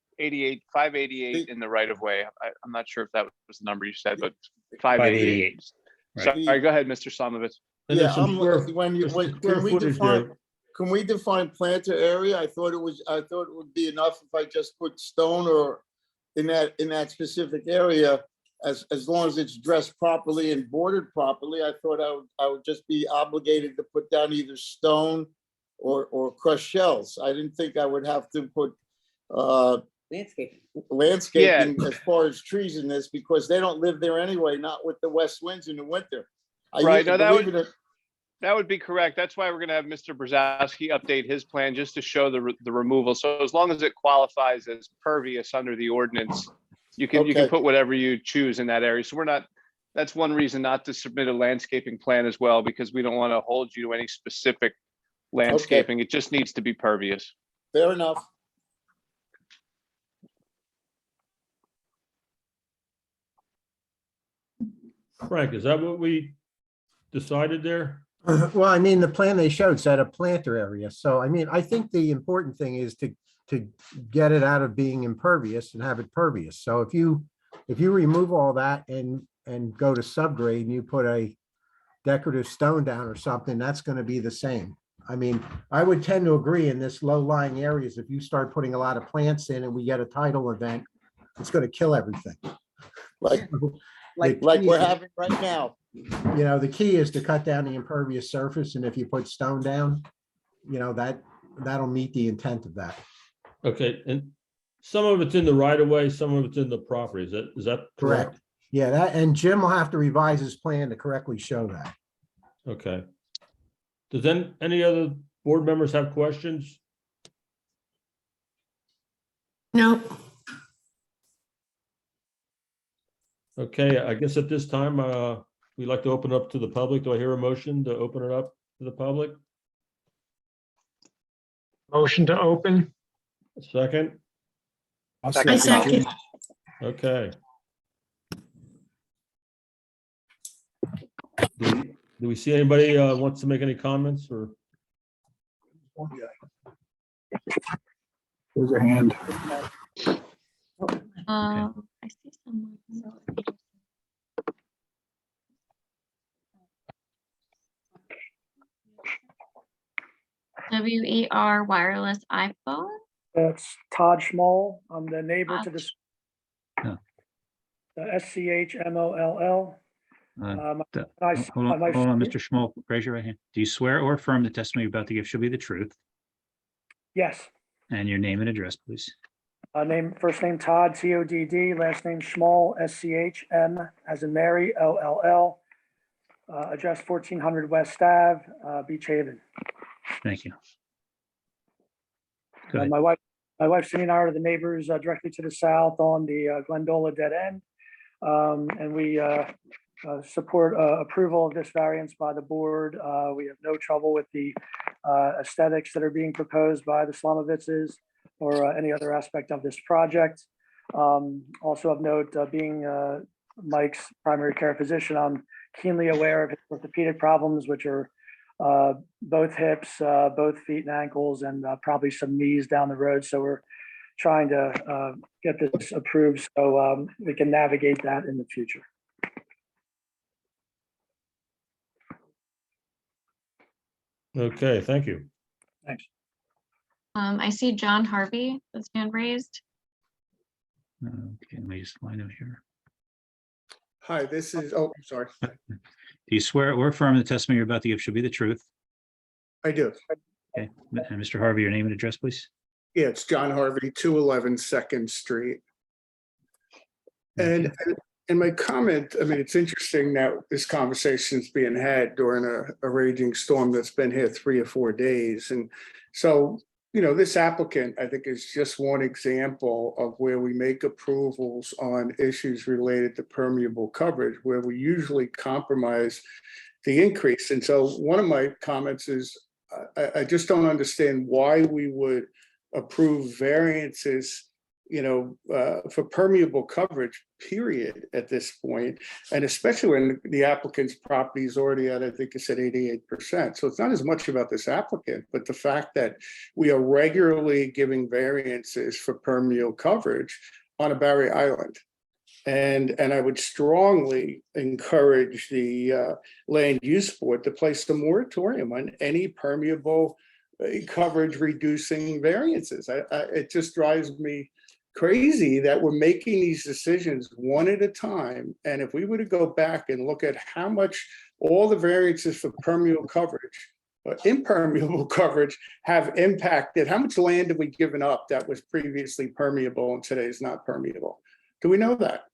in the right of way. I'm not sure if that was the number you said, but 588. 588. Sorry, go ahead, Mr. Slamovich. And Yeah, there's some square footage there. Can we define planter area? I thought it would be enough if I just put stone or in that specific area, as long as it's dressed properly and bordered properly. I thought I would just be obligated to put down either stone or crushed shells. I didn't think I would have to put landscaping as far as trees in this, because they don't live there anyway, not with the west winds in the winter. Right, no, Believe it that would be correct. That's why we're gonna have Mr. Brzezowski update his plan just to show the removal. So as long as it qualifies as pervious under the ordinance, you can Okay. put whatever you choose in that area. So we're not, that's one reason not to submit a landscaping plan as well, because we don't want to hold you to any specific landscaping. It just needs to be pervious. Fair enough. Frank, is that what we decided there? Well, I mean, the plan they showed said a planter area. So, I mean, I think the important thing is to get it out of being impervious and have it pervious. So if you remove all that and go to subgrade and you put a decorative stone down or something, that's going to be the same. I mean, I would tend to agree in this low-lying areas, if you start putting a lot of plants in and we get a tidal event, it's going to kill everything. Like we're having right now. You know, the key is to cut down the impervious surface, and if you put stone down, you know, that'll meet the intent of that. Okay, and some of it's in the right of way, some of it's in the property. Is that correct? Yeah, that, and Jim will have to revise his plan to correctly show that. Okay. Does any other board members have questions? No. Okay, I guess at this time, we'd like to open up to the public. Do I hear a motion to open it up to the public? Motion to open. A second? I second. Okay. Do we see anybody wants to make any comments or? There's a hand. I see someone. WER wireless iPhone. That's Todd Schmoll. I'm the neighbor to this. Oh. SCHMOLL. Hold on, Mr. Schmoll, raise your right hand. Do you swear or affirm the testimony you're about to give shall be the truth? Yes. And your name and address, please. First name Todd, TODD, last name Schmoll, SCHM, as in Mary, LLL. Address 1400 West Ave, Beach Haven. Thank you. Go ahead. My wife Cindy and I are the neighbors directly to the south on the Glendola dead end. And we support approval of this variance by the board. We have no trouble with the aesthetics that are being proposed by the Slomovitzes or any other aspect of this project. Also of note, being Mike's primary care physician, I'm keenly aware of his orthopedic problems, which are both hips, both feet and ankles, and probably some knees down the road. So we're trying to get this approved so we can navigate that in the future. Okay, thank you. Thanks. I see John Harvey, his hand raised. Okay, let me just find him here. Hi, this is, oh, I'm sorry. Do you swear or affirm the testimony you're about to give should be the truth? I do. Okay, and Mr. Harvey, your name and address, please. Yeah, it's John Harvey, 211 2nd Street. And in my comment, I mean, it's interesting that this conversation is being had during a raging storm that's been here 3 or 4 days. And so, you know, this applicant, I think, is just one example of where we make approvals on issues related to permeable coverage, where we usually compromise the increase. And so one of my comments is, I just don't understand why we would approve variances, you know, for permeable coverage, period, at this point, and especially when the applicant's property is already at, I think you said 88%. So it's not as much about this applicant, but the fact that we are regularly giving variances for permeable coverage on a barrier island. And I would strongly encourage the land use board to place a moratorium on any permeable coverage reducing variances. It just drives me crazy that we're making these decisions one at a time. And if we were to go back and look at how much all the variances for permeable coverage impermeable coverage have impacted? How much land have we given up that was previously permeable and today is not permeable? Do we know that?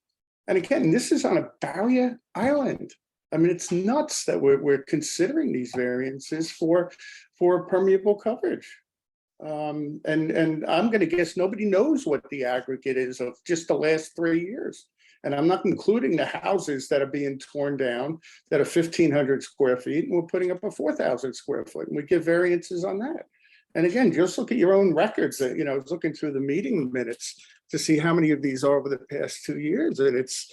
And again, this is on a barrier island. I mean, it's nuts that we're considering these variances for permeable coverage. And I'm going to guess nobody knows what the aggregate is of just the last 3 years. And I'm not including the houses that are being torn down that are 1,500 square feet, and we're putting up a 4,000 square foot, and we give variances on that. And again, just look at your own records. That, you know, I was looking through the meeting minutes to see how many of these are over the past 2 years, and it's,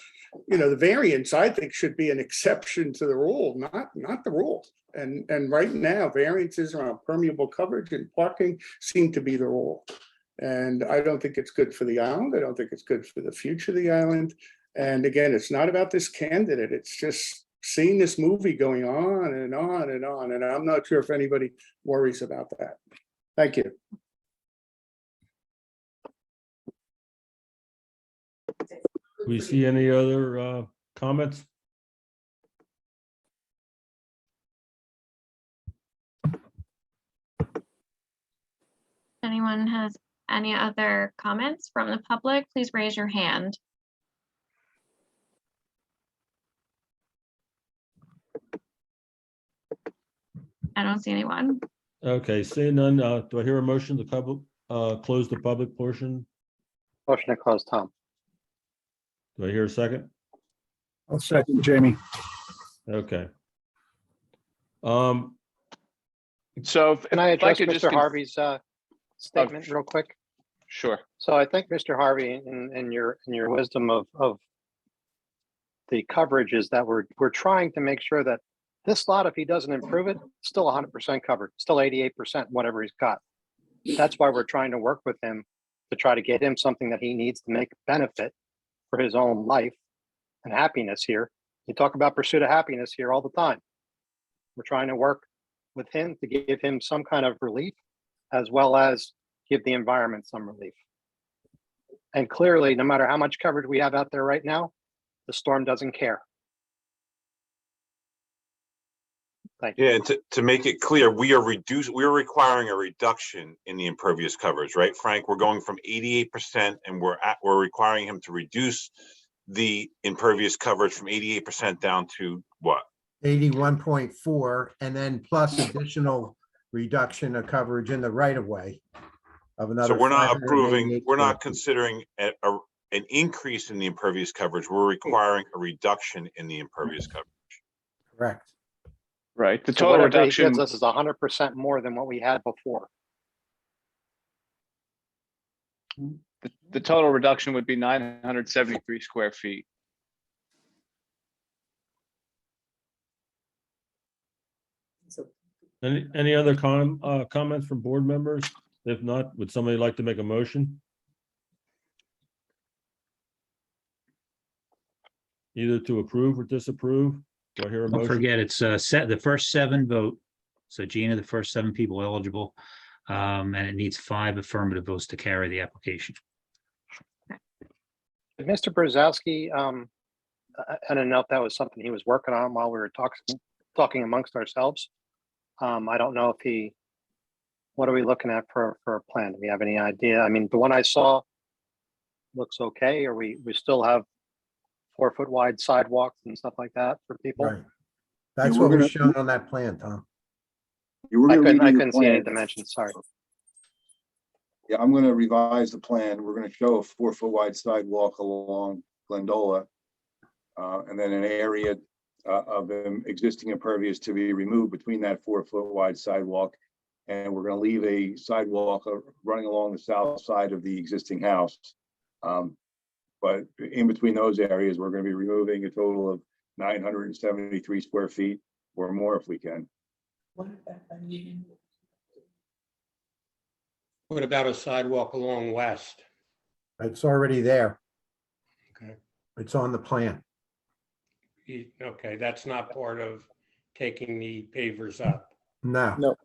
you know, the variance I think should be an exception to the rule, not the rule. And right now, variances around permeable coverage and parking seem to be the rule. And I don't think it's good for the island. I don't think it's good for the future of the island. And again, it's not about this candidate. It's just seeing this movie going on and on and on. And I'm not sure if anybody worries about that. Thank you. We see any other comments? Anyone has any other comments from the public? Please raise your hand. I don't see anyone. Okay, seeing none, do I hear a motion to close the public portion? Motion to close, Tom. Do I hear a second? I'll second Jamie. Okay. So Can I if I address could Mr. just Harvey's statement real quick? Sure. So I think, Mr. Harvey, in your wisdom of the coverage is that we're trying to make sure that this lot, if he doesn't improve it, still 100% covered, still 88%, whatever he's got. That's why we're trying to work with him to try to get him something that he needs to make benefit for his own life and happiness here. You talk about pursuit of happiness here all the time. We're trying to work with him to give him some kind of relief, as well as give the environment some relief. And clearly, no matter how much coverage we have out there right now, the storm doesn't care. Thank you. Yeah, and to make it clear, we are requiring a reduction in the impervious coverage, right, Frank? We're going from 88% and we're requiring him to reduce the impervious coverage from 88% down to what? 81.4, and then plus additional reduction of coverage in the right of way of another. So we're not approving, 588 we're not square feet. considering an increase in the impervious coverage. We're requiring a reduction in the impervious coverage. Correct. Right. The So total whatever he reduction, gives us is 100% more than what we had before. the total reduction would be 973 square feet. Any other comments from board members? If not, would somebody like to make a motion? Either to approve or disapprove? Do I hear a Don't motion? forget, it's the first 7 vote. So Gina, the first 7 people eligible. And it needs 5 affirmative votes to carry the application. Mr. Brzezowski, I don't know if that was something he was working on while we were talking amongst ourselves. I don't know if what are we looking at for a plan? Do we have any idea? I mean, the one I saw looks okay, or we still have 4-foot wide sidewalks and stuff like that for people? Right. That's what was shown on that plan, Tom. I couldn't see any dimensions, sorry. Yeah, I'm gonna revise the plan. We're gonna show a 4-foot wide sidewalk along Glendola. And then an area of the existing impervious to be removed between that 4-foot wide sidewalk. And we're gonna leave a sidewalk running along the south side of the existing house. But in between those areas, we're gonna be removing a total of 973 square feet or more if we can. What about a sidewalk along West? It's already there. Okay. It's on the plan. Okay, that's not part of taking the pavers up. No. No.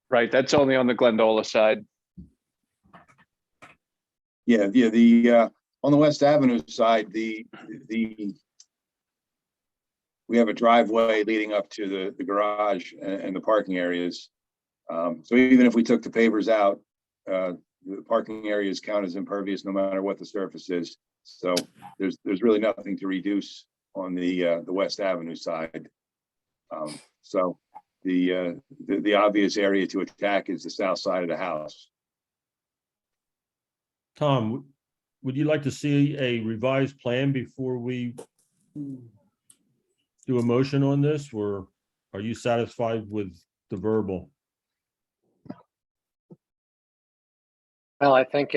Right, that's only on the Glendola side. Yeah, the on the West Avenue side, the we have a driveway leading up to the garage and the parking areas. So even if we took the pavers out, the parking areas count as impervious no matter what the surface is. So there's really nothing to reduce on the West Avenue side. So the obvious area to attack is the south side of the house. Tom, would you like to see a revised plan before we do a motion on this, or are you satisfied with the verbal? Well, I think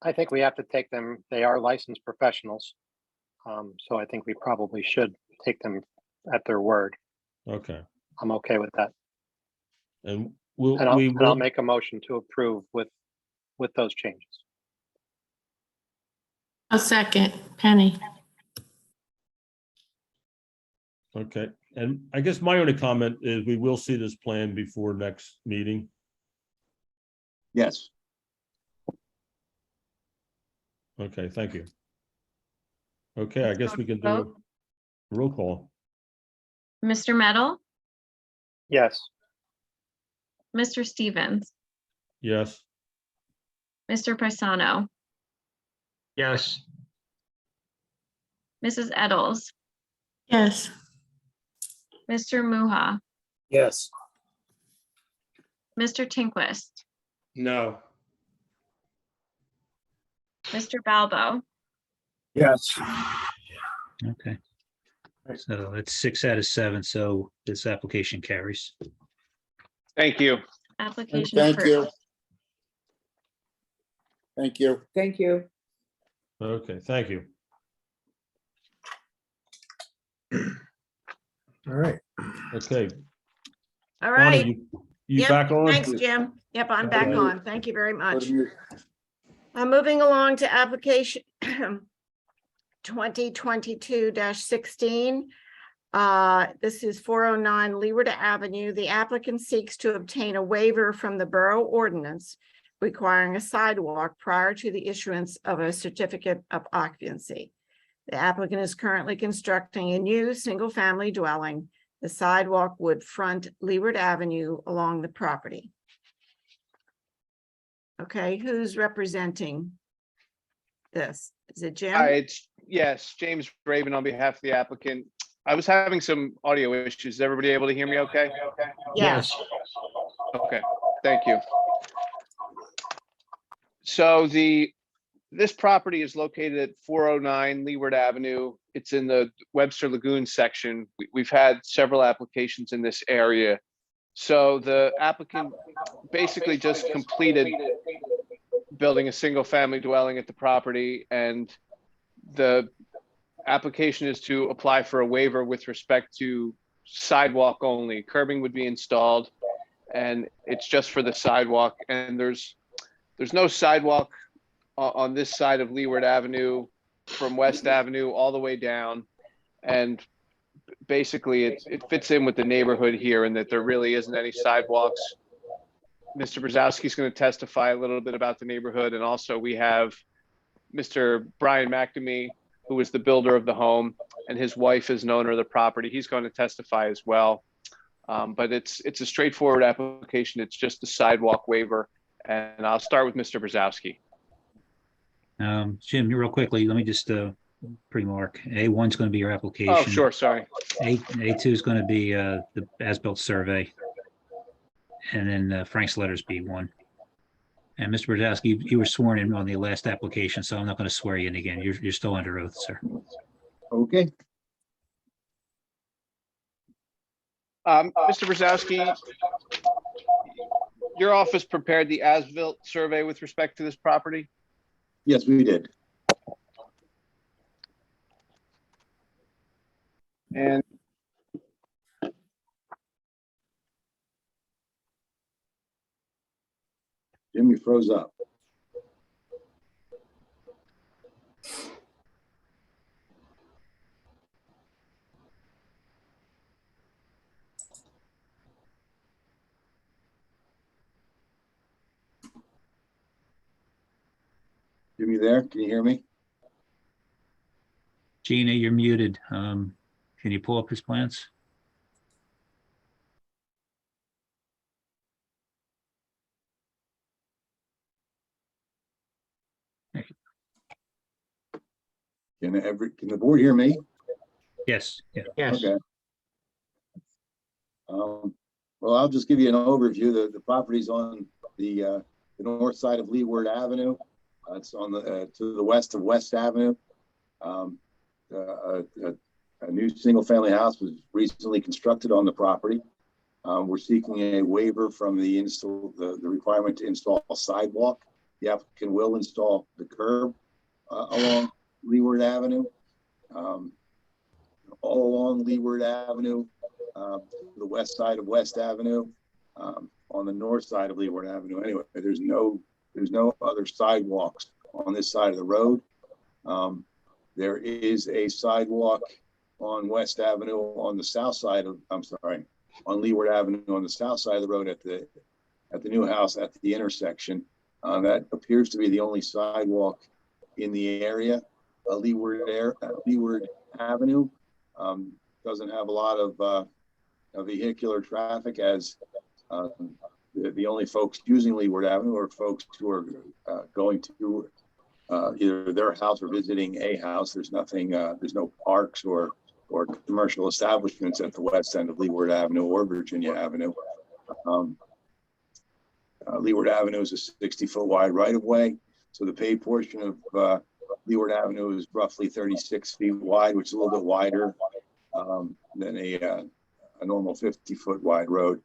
I think we have to take them, they are licensed professionals. So I think we probably should take them at their word. Okay. I'm okay with that. And I'll make a motion to approve with those changes. I'll second. Penny. Okay, and I guess my only comment is we will see this plan before next meeting. Yes. Okay, thank you. Okay, I guess we can do a roll call. Mr. Metal, Yes. Mr. Stevens, Yes. Mr. Paisano, Yes. Mrs. Eddles, Yes. Mr. Muha, Yes. Mr. Tinquist, No. Mr. Balbo, Yes. Okay. So it's 6 out of 7, so this application carries. Thank you. application Thank you. approved. Thank you. Thank you. Okay, thank you. All right. Okay. All Donna, right. you Yep, back on? thanks, Jim. Yep, I'm back Okay. on. Thank you very much. Good. Moving along to application 2022-16. This is 409 Leeward Avenue. The applicant seeks to obtain a waiver from the Borough Ordinance requiring a sidewalk prior to the issuance of a certificate of occupancy. The applicant is currently constructing a new single-family dwelling. The sidewalk would front Leeward Avenue along the property. Okay, who's representing this? Is it Jim? Yes, James Raven on behalf of the applicant. I was having some audio issues. Is everybody able to hear me okay? Yes. Okay, thank you. So this property is located at 409 Leeward Avenue. It's in the Webster Lagoon section. We've had several applications in this area. So the applicant basically just completed building a single family dwelling at the property, and the application is to apply for a waiver with respect to sidewalk only. Curbing would be installed, and it's just for the sidewalk. And there's no sidewalk on this side of Leeward Avenue from West Avenue all the way down. And basically it fits in with the neighborhood here, and that there really isn't any sidewalks. Mr. Brzezowski's going to testify a little bit about the neighborhood. And also we have Mr. Brian McNamee, who is the builder of the home, and his wife is an owner of the property. He's going to testify as well. But it's a straightforward application. It's just the sidewalk waiver. And I'll start with Mr. Brzezowski. Jim, real quickly, let me just pre-mark. A1 is going to be your application. Oh, sure, sorry. A2 is going to be the as-built survey. And then Frank's letters B1. And Mr. Brzezowski, you were sworn in on the last application, so I'm not going to swear you in again. You're still under oath, sir. Okay. Mr. Brzezowski, your office prepared the as-built survey with respect to this property? Yes, we did. And Jimmy froze up. Jimmy there? Can you hear me? Gina, you're muted. Can you pull up his plans? Can the board hear me? Yes. Yeah. Yes. Okay. Well, I'll just give you an overview. The property's on the north side of Leeward Avenue. It's on the to the west of West Avenue. A new single-family house was recently constructed on the property. We're seeking a waiver from the requirement to install a sidewalk. The applicant will install the curb along Leeward Avenue. All along Leeward Avenue, the west side of West Avenue, on the north side of Leeward Avenue. Anyway, there's no other sidewalks on this side of the road. There is a sidewalk on West Avenue on the south side of, on Leeward Avenue on the south side of the road at the new house at the intersection. That appears to be the only sidewalk in the area. Leeward Avenue doesn't have a lot of vehicular traffic, as the only folks using Leeward Avenue are folks who are going to either their house or visiting a house. There's nothing, there's no parks or commercial establishments at the west end of Leeward Avenue or Virginia Avenue. Leeward Avenue is a 60-foot wide right-of-way. So the paved portion of Leeward Avenue is roughly 36 feet wide, which is a little bit wider than a normal 50-foot wide road.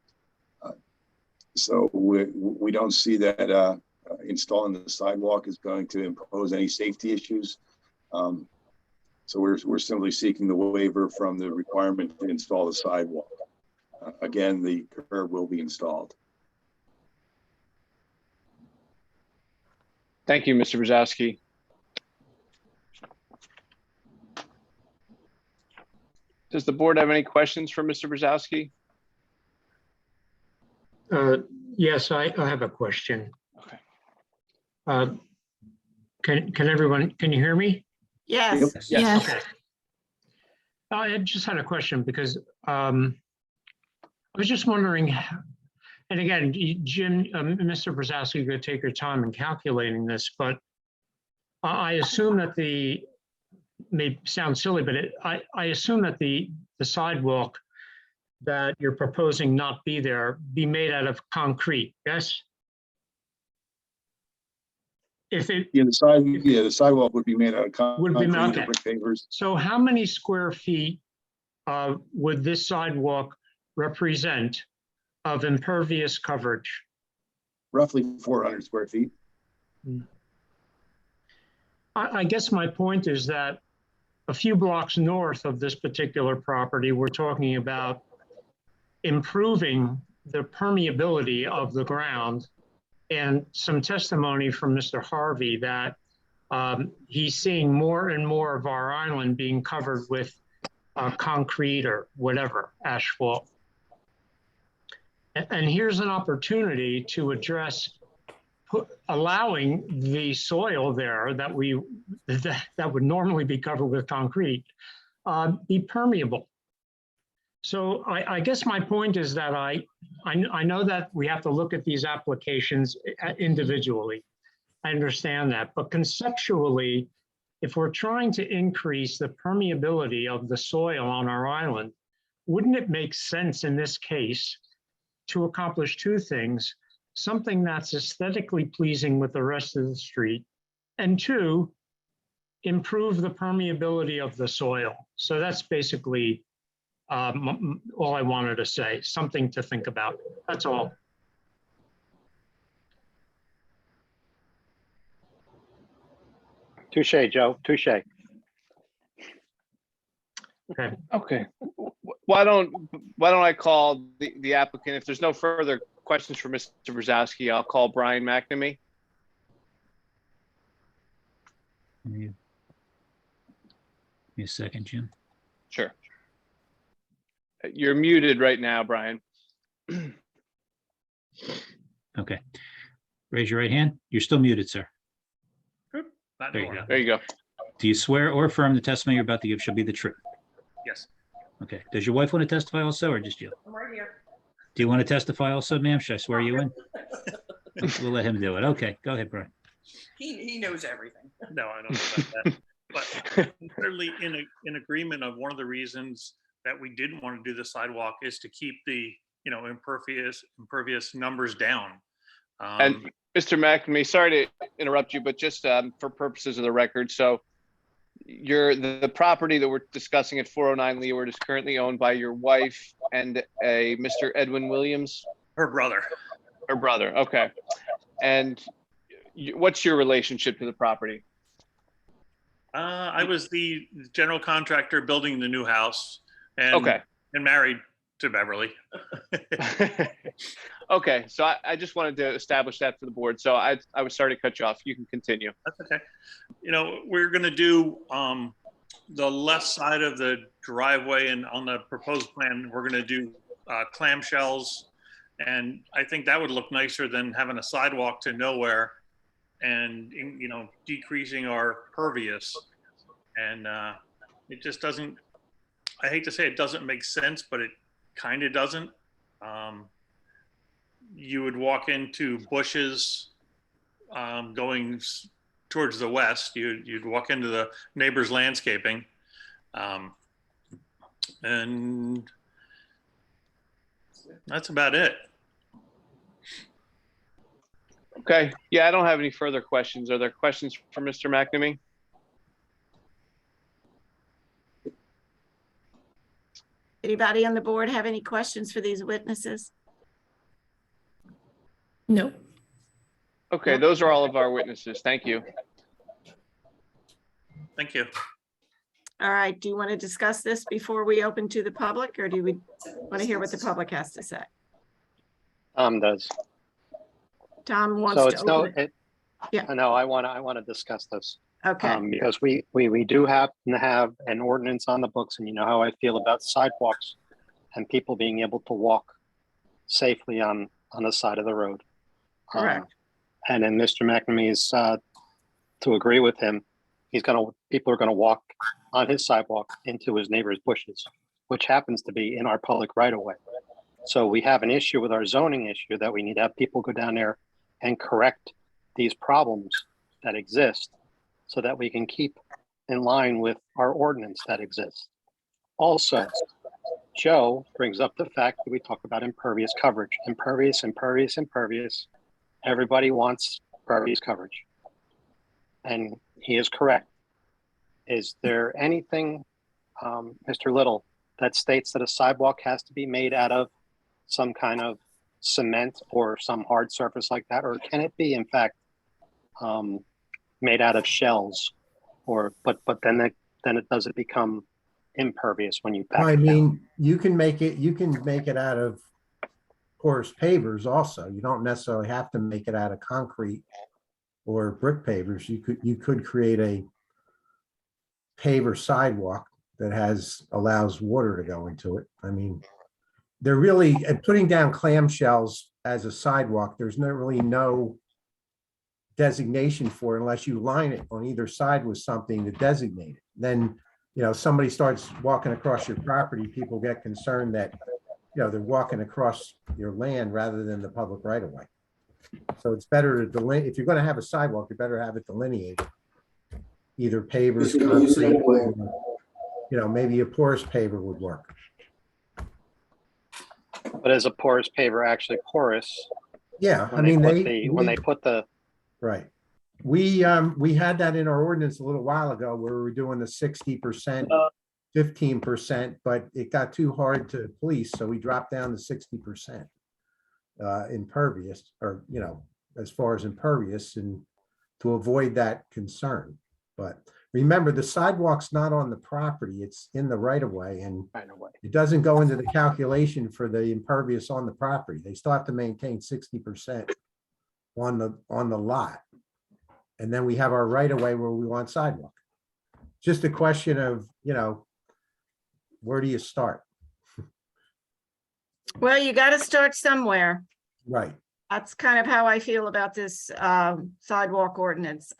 So we don't see that installing the sidewalk is going to impose any safety issues. So we're simply seeking the waiver from the requirement to install the sidewalk. Again, the curb will be installed. Thank you, Mr. Brzezowski. Does the board have any questions for Mr. Brzezowski? Yes, I have a question. Okay. Can you hear me? Yes. Yes. Okay. I just had a question because I was just wondering, and again, Jim, Mr. Brzezowski, you're going to take your time in calculating this, but I assume that may sound silly, but I assume that the sidewalk that you're proposing not be there, be made out of concrete, yes? The sidewalk would be made out of concrete, okay. brick pavers. So how many square feet would this sidewalk represent of impervious coverage? Roughly 400 square feet. I guess my point is that a few blocks north of this particular property, we're talking about improving the permeability of the ground, and some testimony from Mr. Harvey that he's seeing more and more of our island being covered with concrete or whatever, asphalt. And here's an opportunity to address allowing the soil there that would normally be covered with concrete be permeable. So I guess my point is that I know that we have to look at these applications individually. I understand that, but conceptually, if we're trying to increase the permeability of the soil on our island, wouldn't it make sense in this case to accomplish two things? Something that's aesthetically pleasing with the rest of the street, and two, improve the permeability of the soil. So that's basically all I wanted to say, something to think about. That's all. Touche, Joe, touche. Okay. Okay. Why don't I call the applicant? If there's no further questions for Mr. Brzezowski, I'll call Brian McNamee. Give me a second, Jim. Sure. You're muted right now, Brian. Okay. Raise your right hand. You're still muted, sir. There you go. There you go. Do you swear or affirm the testimony you're about to give shall be the truth? Yes. Okay. Does your wife want to testify also, or just you? I'm right here. Do you want to testify also, ma'am? Should I swear you in? We'll let him do it. Okay, go ahead, Brian. He knows everything. No, I don't know about that. But I'm certainly in agreement of one of the reasons that we didn't want to do the sidewalk is to keep the, impervious numbers down. And Mr. McNamee, sorry to interrupt you, but just for purposes of the record, so the property that we're discussing at 409 Leeward is currently owned by your wife and a Mr. Edwin Williams? Her brother. Her brother, okay. And what's your relationship to the property? I was the general contractor building the new house and, Okay. and married to Beverly. Okay, so I just wanted to establish that for the board. So I was sorry to cut you off. You can continue. That's okay. We're going to do the left side of the driveway, and on the proposed plan, we're going to do clamshells. And I think that would look nicer than having a sidewalk to nowhere and, decreasing our pervious. And it just doesn't, I hate to say it doesn't make sense, but it kind of doesn't. You would walk into bushes going towards the west. You'd walk into the neighbor's landscaping. And that's about it. Okay, yeah, I don't have any further questions. Are there questions for Mr. McNamee? Anybody on the board have any questions for these witnesses? No. Okay, those are all of our witnesses. Thank you. Thank you. All right, do you want to discuss this before we open to the public, or do we want to hear what the public has to say? Does. Tom wants So to it's open it. yeah. No, I want to discuss this. Okay. Because we do happen to have an ordinance on the books, and you know how I feel about sidewalks and people being able to walk safely on the side of the road. Correct. And in Mr. McNamee's, to agree with him, people are gonna walk on his sidewalk into his neighbor's bushes, which happens to be in our public right of way. So we have an issue with our zoning issue that we need to have people go down there and correct these problems that exist so that we can keep in line with our ordinance that exists. Also, Joe brings up the fact that we talk about impervious coverage, impervious. Everybody wants impervious coverage. And he is correct. Is there anything, Mr. Little, that states that a sidewalk has to be made out of some kind of cement or some hard surface like that? Or can it be, in fact, made out of shells? But then it doesn't become impervious when you pack I it down? mean, you can make it out of porous pavers also. You don't necessarily have to make it out of concrete or brick pavers. You could create a paver sidewalk that allows water to go into it. I mean, they're really putting down clamshells as a sidewalk. There's really no designation for it unless you line it on either side with something to designate it. Then, somebody starts walking across your property, people get concerned that, they're walking across your land rather than the public right of way. So it's better to delineate. If you're going to have a sidewalk, you better have it delineated. Either pavers, concrete, or, maybe a porous paver would work. But is a porous paver actually porous? Yeah, when they put the right. We had that in our ordinance a little while ago where we were doing the 60%, 15%, but it got too hard to police, so we dropped down to 60% impervious, or as far as impervious, and to avoid that concern. But remember, the sidewalk's not on the property, it's in the right of way, and it doesn't go into the calculation for the impervious on the property. They still have to maintain 60% on the lot. And then we have our right of way where we want sidewalk. Just a question of, where do you start? Well, you got to start somewhere. Right. That's kind of how I feel about this sidewalk ordinance.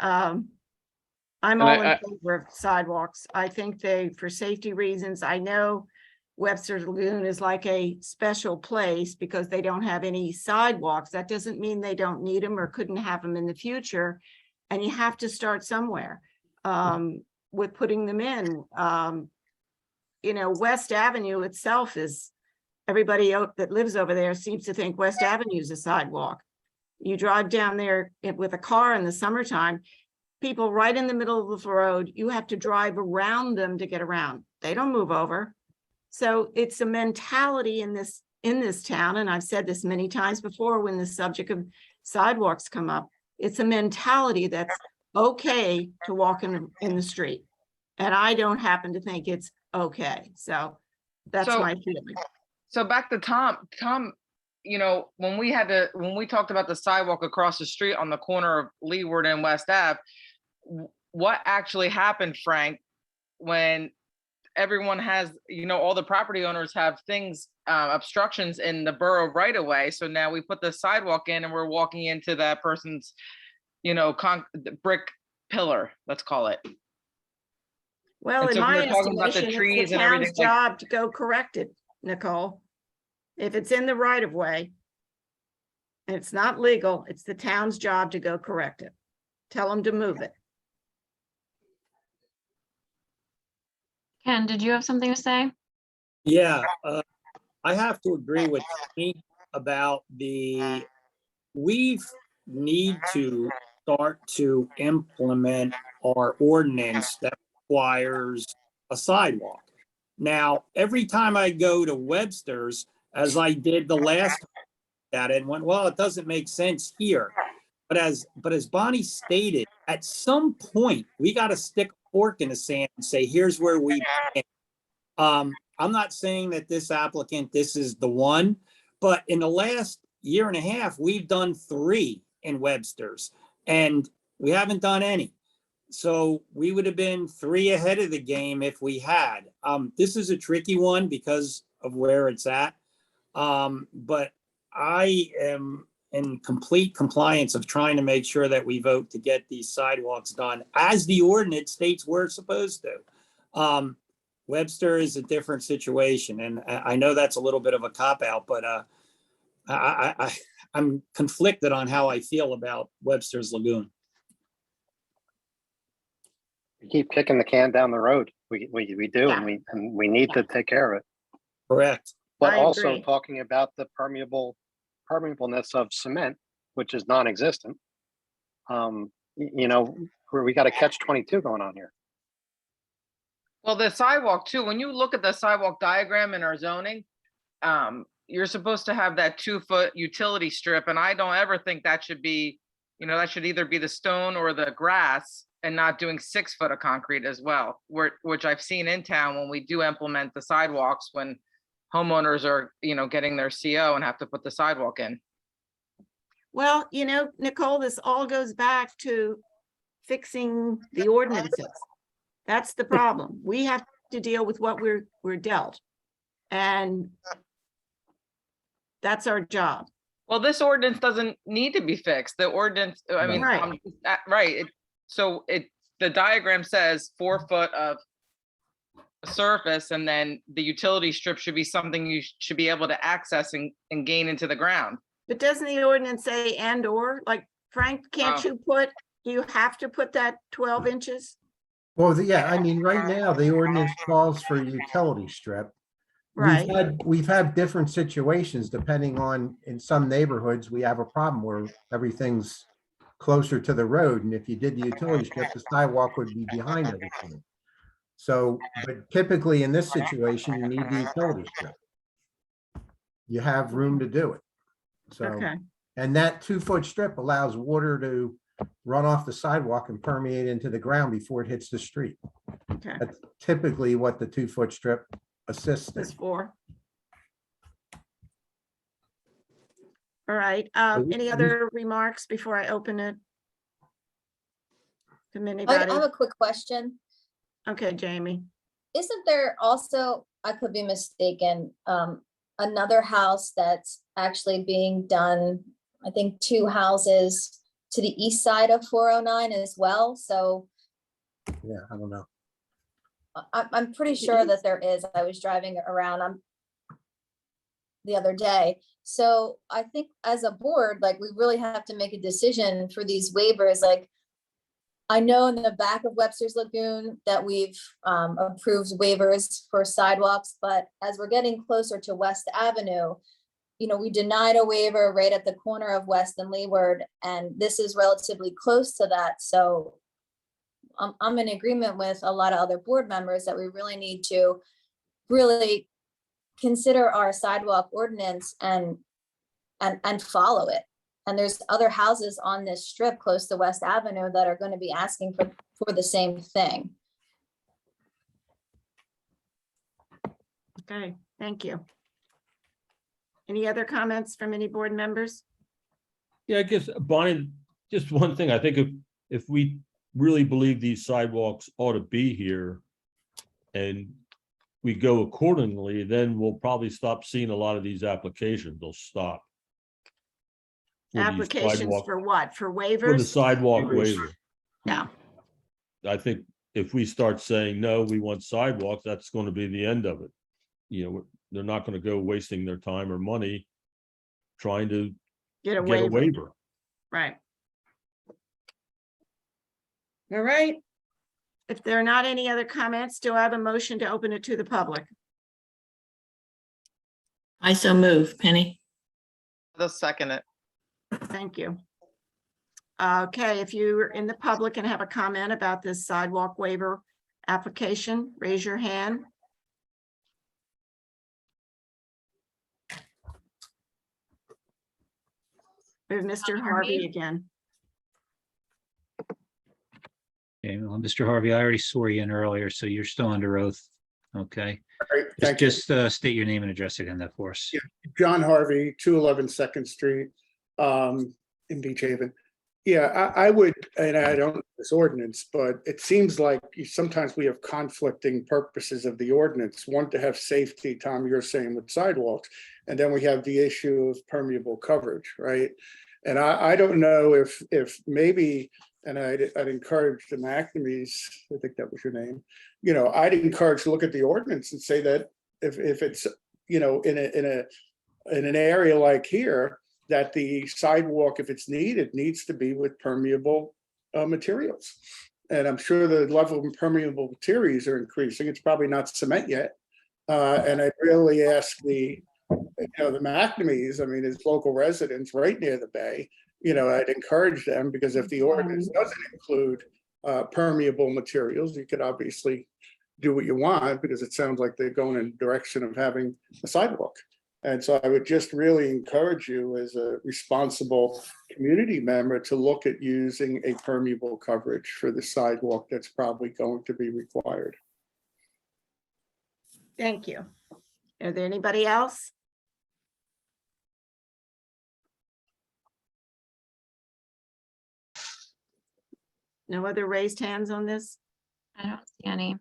I'm And all in I- favor of sidewalks. I think they, for safety reasons, I know Webster's Lagoon is like a special place because they don't have any sidewalks. That doesn't mean they don't need them or couldn't have them in the future. And you have to start somewhere with putting them in. You know, West Avenue itself is, everybody that lives over there seems to think West Avenue is a sidewalk. You drive down there with a car in the summertime, people right in the middle of the road, you have to drive around them to get around. They don't move over. So it's a mentality in this town, and I've said this many times before when the subject of sidewalks come up. It's a mentality that's okay to walk in the street. And I don't happen to think it's okay. So that's my feeling. So back to Tom, you know, when we talked about the sidewalk across the street on the corner of Leeward and West Ave, what actually happened, Frank, when everyone has, you know, all the property owners have things, obstructions in the borough right away. So now we put the sidewalk in and we're walking into that person's, you know, brick pillar, let's call it. Well, And in so my we're talking about the estimation, trees it's the and everything town's like- job to go correct it, Nicole. If it's in the right of way, and it's not legal, it's the town's job to go correct it. Tell them to move it. Ken, did you have something to say? Yeah, I have to agree with me about we need to start to implement our ordinance that requires a sidewalk. Now, every time I go to Webster's, as I did the last at it and went, well, it doesn't make sense here. But as Bonnie stated, at some point, we got to stick a fork in the sand and say, here's where we begin. I'm not saying that this applicant, this is the one, but in the last year and a half, we've done 3 in Webster's and we haven't done any. So we would have been 3 ahead of the game if we had. This is a tricky one because of where it's at. But I am in complete compliance of trying to make sure that we vote to get these sidewalks done as the ordinance states we're supposed to. Webster is a different situation, and I know that's a little bit of a cop-out, but I'm conflicted on how I feel about Webster's Lagoon. We keep kicking the can down the road. We do, Yeah. and we need to take care of it. Correct. But I also agree. talking about the permeableness of cement, which is non-existent. You know, where we got a catch-22 going on here. Well, the sidewalk too, when you look at the sidewalk diagram in our zoning, you're supposed to have that 2-foot utility strip, and I don't ever think that should be, you know, that should either be the stone or the grass and not doing 6 foot of concrete as well, which I've seen in town when we do implement the sidewalks, when homeowners are, you know, getting their CO and have to put the sidewalk in. Well, you know, Nicole, this all goes back to fixing the ordinances. That's the problem. We have to deal with what we're dealt. And that's our job. Well, this ordinance doesn't need to be fixed. The ordinance, I mean, Right. Right. The diagram says 4 foot of surface, and then the utility strip should be something you should be able to access and gain into the ground. But doesn't the ordinance say and or, like, Frank, can't you do you have to put that 12 inches? Well, yeah, I mean, right now, the ordinance calls for utility strip. Right. We've had different situations depending on, in some neighborhoods, we have a problem where everything's closer to the road. And if you did the utility strip, the sidewalk would be behind everything. So, but typically in this situation, you need the utility strip. You have room to do it. So, Okay. and that 2-foot strip allows water to run off the sidewalk and permeate into the ground before it hits the street. Okay. That's typically what the 2-foot strip assists in. Is for. All right. Any other remarks before I open it? From I anybody? have a quick question. Okay, Jamie. Isn't there also, I could be mistaken, another house that's actually being done, I think 2 houses to the east side of 409 as well? So Yeah, I don't know. I'm pretty sure that there is. I was driving around the other day. So I think as a board, like, we really have to make a decision for these waivers. Like, I know in the back of Webster's Lagoon that we've approved waivers for sidewalks, but as we're getting closer to West Avenue, you know, we denied a waiver right at the corner of West and Leeward, and this is relatively close to that. So I'm in agreement with a lot of other board members that we really need to really consider our sidewalk ordinance and follow it. And there's other houses on this strip close to West Avenue that are going to be asking for the same thing. Okay, thank you. Any other comments from any board members? Yeah, I guess, Bonnie, just one thing, I think if we really believe these sidewalks ought to be here and we go accordingly, then we'll probably stop seeing a lot of these applications. They'll stop. For these Applications sidewalk- for what? For waivers? For the sidewalk waiver. Yeah. I think if we start saying, no, we want sidewalks, that's going to be the end of it. You know, they're not going to go wasting their time or money trying to Get a get a waiver. waiver. Right. All right. If there are not any other comments, do I have a motion to open it to the public? I so move, Penny. I'll second it. Thank you. Okay, if you're in the public and have a comment about this sidewalk waiver application, raise your hand. We have Mr. Harvey again. Okay, well, Mr. Harvey, I already swore you in earlier, so you're still under oath. Okay. All right, thank you. Just state your name and address again that for us. Yeah. John Harvey, 211 Second Street, in Beach Haven. Yeah, I would, and I don't know this ordinance, but it seems like sometimes we have conflicting purposes of the ordinance. One, to have safety, Tom, you're saying with sidewalks, and then we have the issue of permeable coverage, right? And I don't know if maybe, and I'd encourage the McNamees, I think that was your name, you know, I'd encourage to look at the ordinance and say that if it's, you know, in an area like here, that the sidewalk, if it's needed, needs to be with permeable materials. And I'm sure the level of permeable materials are increasing. It's probably not cement yet. And I really ask the McNamees, I mean, as local residents right near the bay, you know, I'd encourage them, because if the ordinance doesn't include permeable materials, you could obviously do what you want, because it sounds like they're going in the direction of having a sidewalk. And so I would just really encourage you as a responsible community member to look at using a permeable coverage for the sidewalk that's probably going to be required. Thank you. Are there anybody else? No other raised hands on this? I don't see any.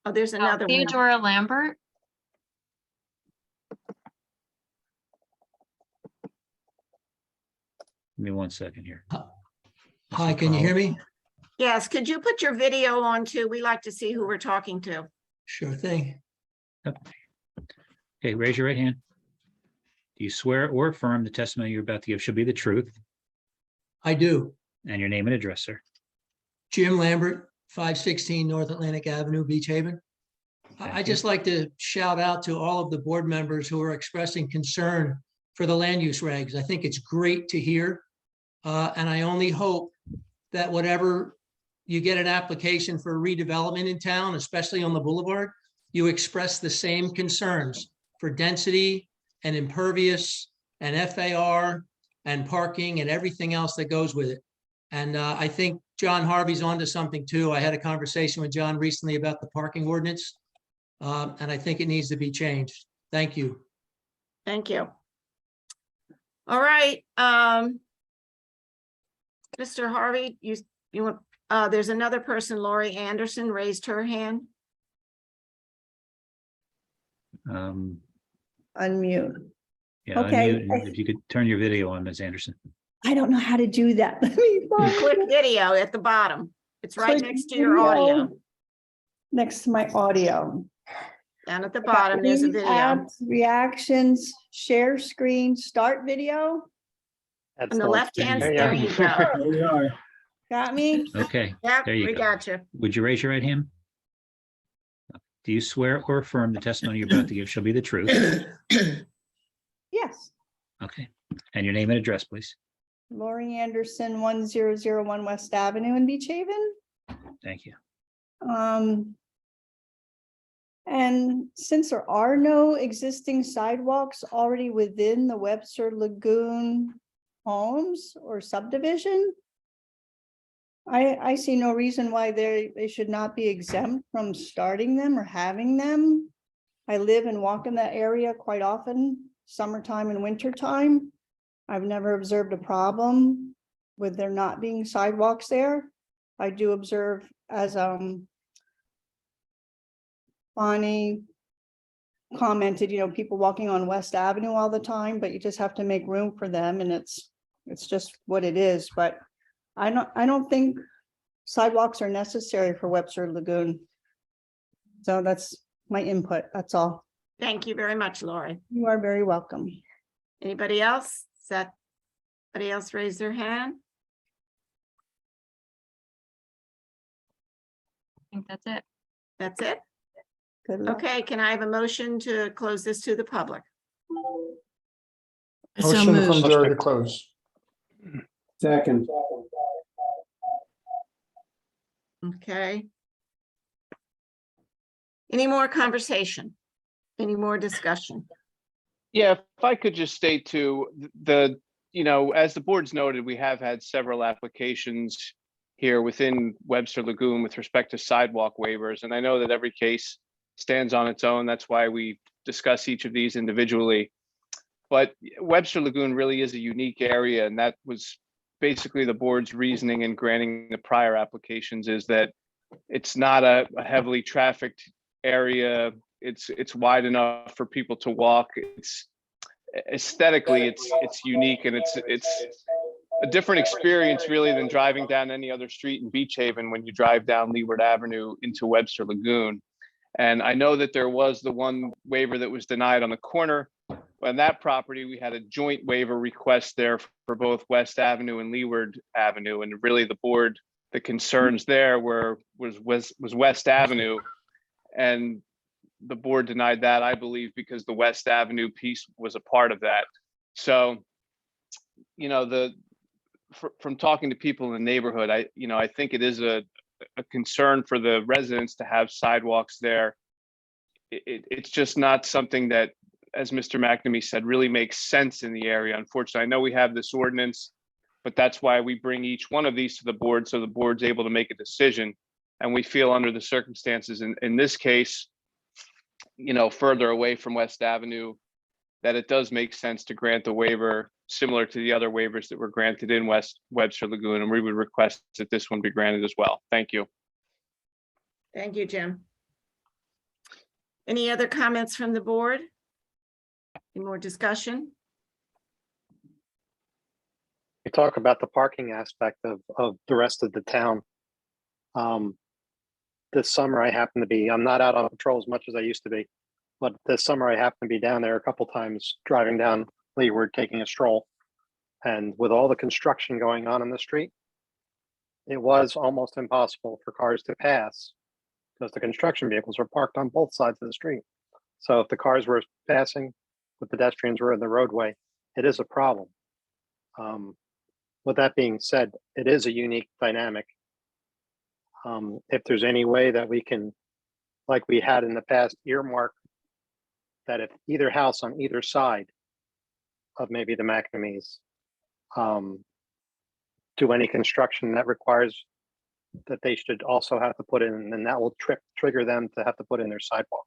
Oh, there's another one. Theodora Lambert. Give me 1 second here. Hi, can you hear me? Yes, could you put your video on too? We like to see who we're talking to. Sure thing. Okay, raise your right hand. Do you swear or affirm the testimony you're about to give shall be the truth? I do. And your name and address, sir. Jim Lambert, 516 North Atlantic Avenue, Beach Haven. I just like to shout out to all of the board members who are expressing concern for the land use regs. I think it's great to hear. And I only hope that whatever you get an application for redevelopment in town, especially on the boulevard, you express the same concerns for density and impervious and FAR and parking and everything else that goes with it. And I think John Harvey's onto something too. I had a conversation with John recently about the parking ordinance. And I think it needs to be changed. Thank you. Thank you. All right. Mr. Harvey, you want, there's another person, Lori Anderson, raised her hand. Unmute. Unmute. Yeah, Okay. unmute. If you could turn your video on, Ms. Anderson. I don't know how to do that. Let me find Click it. video at the bottom. It's right Click next to your audio. video. Next to my audio. Down at the bottom, there's a Please video. add Reactions, share screen, start video. That's On the one. left-hand, There you there are. you go. There we are. Got me? Okay, Yep, there you we go. got you. Would you raise your right hand? Do you swear or affirm the testimony you're about to give shall be the truth? Yes. Okay, and your name and address, please. Lori Anderson, 1001 West Avenue in Beach Haven. Thank you. And since there are no existing sidewalks already within the Webster Lagoon homes or subdivision, I see no reason why they should not be exempt from starting them or having them. I live and walk in that area quite often, summertime and wintertime. I've never observed a problem with there not being sidewalks there. I do observe, as Bonnie commented, people walking on West Avenue all the time, but you just have to make room for them, and it's just what it is. But I don't think sidewalks are necessary for Webster Lagoon. So that's my input. That's all. Thank you very much, Lori. You are very welcome. Anybody else? Anybody else raise their hand? I think that's it. That's it? Good luck. Okay, can I have a motion to close this to the public? So Motion from moved. Jared to close. Second. Okay. Any more conversation? Any more discussion? Yeah, if I could just state too, as the board's noted, we have had several applications here within Webster Lagoon with respect to sidewalk waivers. And I know that every case stands on its own. That's why we discuss each of these individually. But Webster Lagoon really is a unique area, and that was basically the board's reasoning in granting the prior applications, is that it's not a heavily trafficked area. It's wide enough for people to walk. It's aesthetically, it's unique, and it's a different experience really than driving down any other street in Beach Haven when you drive down Leeward Avenue into Webster Lagoon. And I know that there was the one waiver that was denied on the corner. On that property, we had a joint waiver request there for both West Avenue and Leeward Avenue. And really the board, the concerns there was West Avenue. And the board denied that, I believe, because the West Avenue piece was a part of that. So, from talking to people in the neighborhood, I think it is a concern for the residents to have sidewalks there. It's just not something that, as Mr. McNamee said, really makes sense in the area. Unfortunately, I know we have this ordinance, but that's why we bring each one of these to the board, so the board's able to make a decision. And we feel under the circumstances in this case, further away from West Avenue, that it does make sense to grant the waiver similar to the other waivers that were granted in Webster Lagoon. And we would request that this one be granted as well. Thank you. Thank you, Jim. Any other comments from the board? Any more discussion? We talk about the parking aspect of the rest of the town. This summer I'm not out on patrol as much as I used to be, but this summer I happened to be down there a couple times driving down Leeward, taking a stroll. And with all the construction going on in the street, it was almost impossible for cars to pass because the construction vehicles were parked on both sides of the street. So if the cars were passing, the pedestrians were in the roadway, it is a problem. With that being said, it is a unique dynamic. If there's any way that we can, like we had in the past, earmark that if either house on either side of maybe the McNamees do any construction that requires that they should also have to put in, and then that will trigger them to have to put in their sidewalk.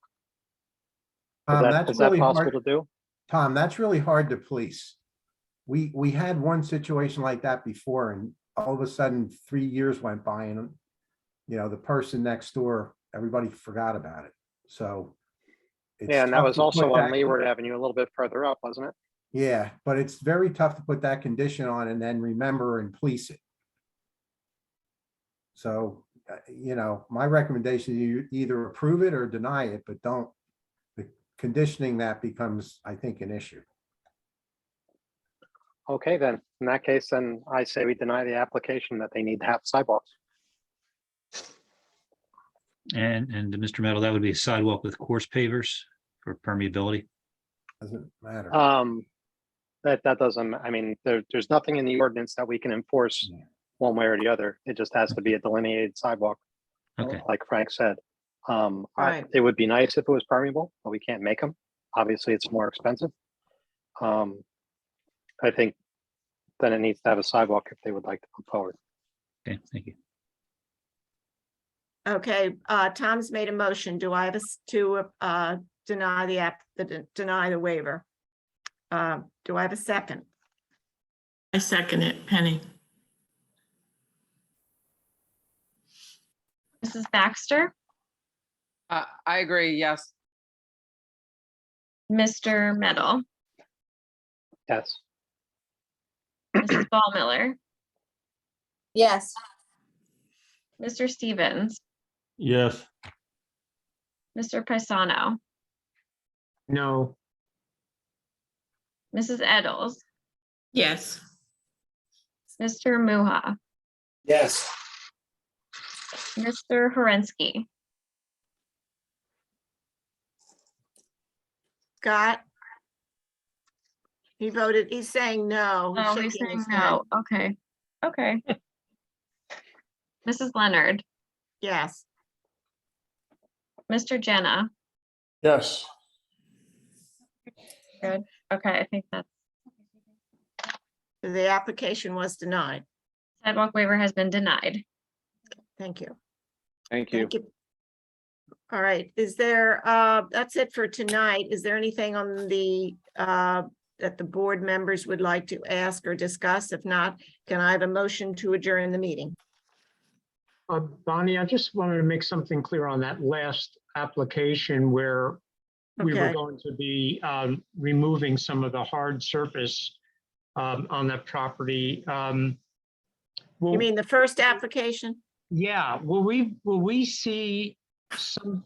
Is that really possible hard to do? Tom, that's really hard to police. We had one situation like that before, and all of a sudden 3 years went by, and the person next door, everybody forgot about it. So it's Yeah, and that tough was to also put on that- Leeward Avenue, a little bit further up, wasn't it? Yeah, but it's very tough to put that condition on and then remember and police it. So, my recommendation, you either approve it or deny it, but don't, the conditioning that becomes, I think, an issue. Okay, then, in that case, then I say we deny the application that they need to have sidewalks. And Mr. Meadow, that would be a sidewalk with course pavers for permeability. Doesn't matter. That doesn't, I mean, there's nothing in the ordinance that we can enforce one way or the other. It just has to be a delineated sidewalk. Okay. Like Frank said. Right. It would be nice if it was permeable, but we can't make them. Obviously, it's more expensive. I think then it needs to have a sidewalk if they would like to move forward. Okay, thank you. Okay, Tom's made a motion. Do I have to deny deny the waiver? Do I have a second? I second it, Penny. Mrs. Baxter, I agree, yes. Mr. Meadow, Yes. Mrs. Ballmiller, Yes. Mr. Stevens, Yes. Mr. Paisano, No. Mrs. Eddles, Yes. Mr. Muha, Yes. Mr. Horensky, Scott? He voted, he's saying no. oh, he's shaking saying his head. no, okay, okay. Mrs. Leonard, Yes. Mr. Jenna, Yes. good, okay, I think that's, The application was denied. sidewalk waiver has been denied. Thank you. Thank you. Thank you. All right, is there, that's it for tonight. Is there anything on the, that the board members would like to ask or discuss? If not, can I have a motion to adjourn the meeting? Bonnie, I just wanted to make something clear on that last application where we were Okay. going to be removing some of the hard surface on that property. You Will- mean the first application? Yeah, will we see some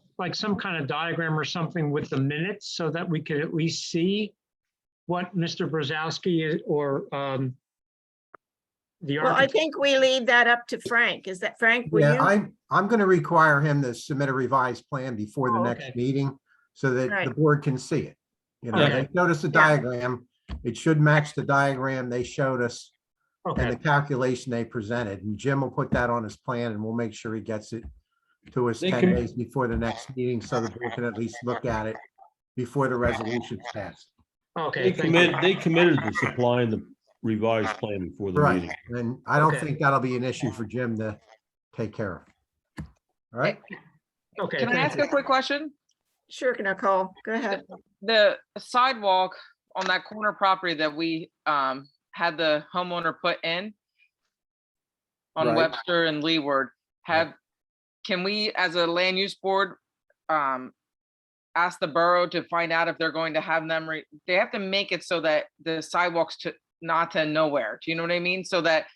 kind of diagram or something with the minutes so that we could at least see what Mr. Brzezowski is or the Well, I architect? think we leave that up to Frank. Is that Frank? Will Yeah, you? I'm going to require him to submit a revised plan before the Oh, next okay. meeting so that the Right. board can see it. Okay. They showed us a diagram. It should match the diagram they showed us and Okay, the calculation they presented. And Jim will put that on his plan and we'll make sure he gets it to us They 10 can- days before the next meeting so the board can at least look at it before the resolution's passed. okay, thank you. They committed to supplying the revised plan before the Right. meeting. And I don't Okay. think that'll be an issue for Jim to take care of. All right. Okay, Can I thank ask you. a quick question? Sure, Nicole, go ahead. The sidewalk on that corner property that we had the homeowner put in on Right. Webster and Leeward, can we, as a land use board, ask the borough to find out if they're going to have them, they have to make it so that the sidewalks not to nowhere. Do you know what I mean? So that,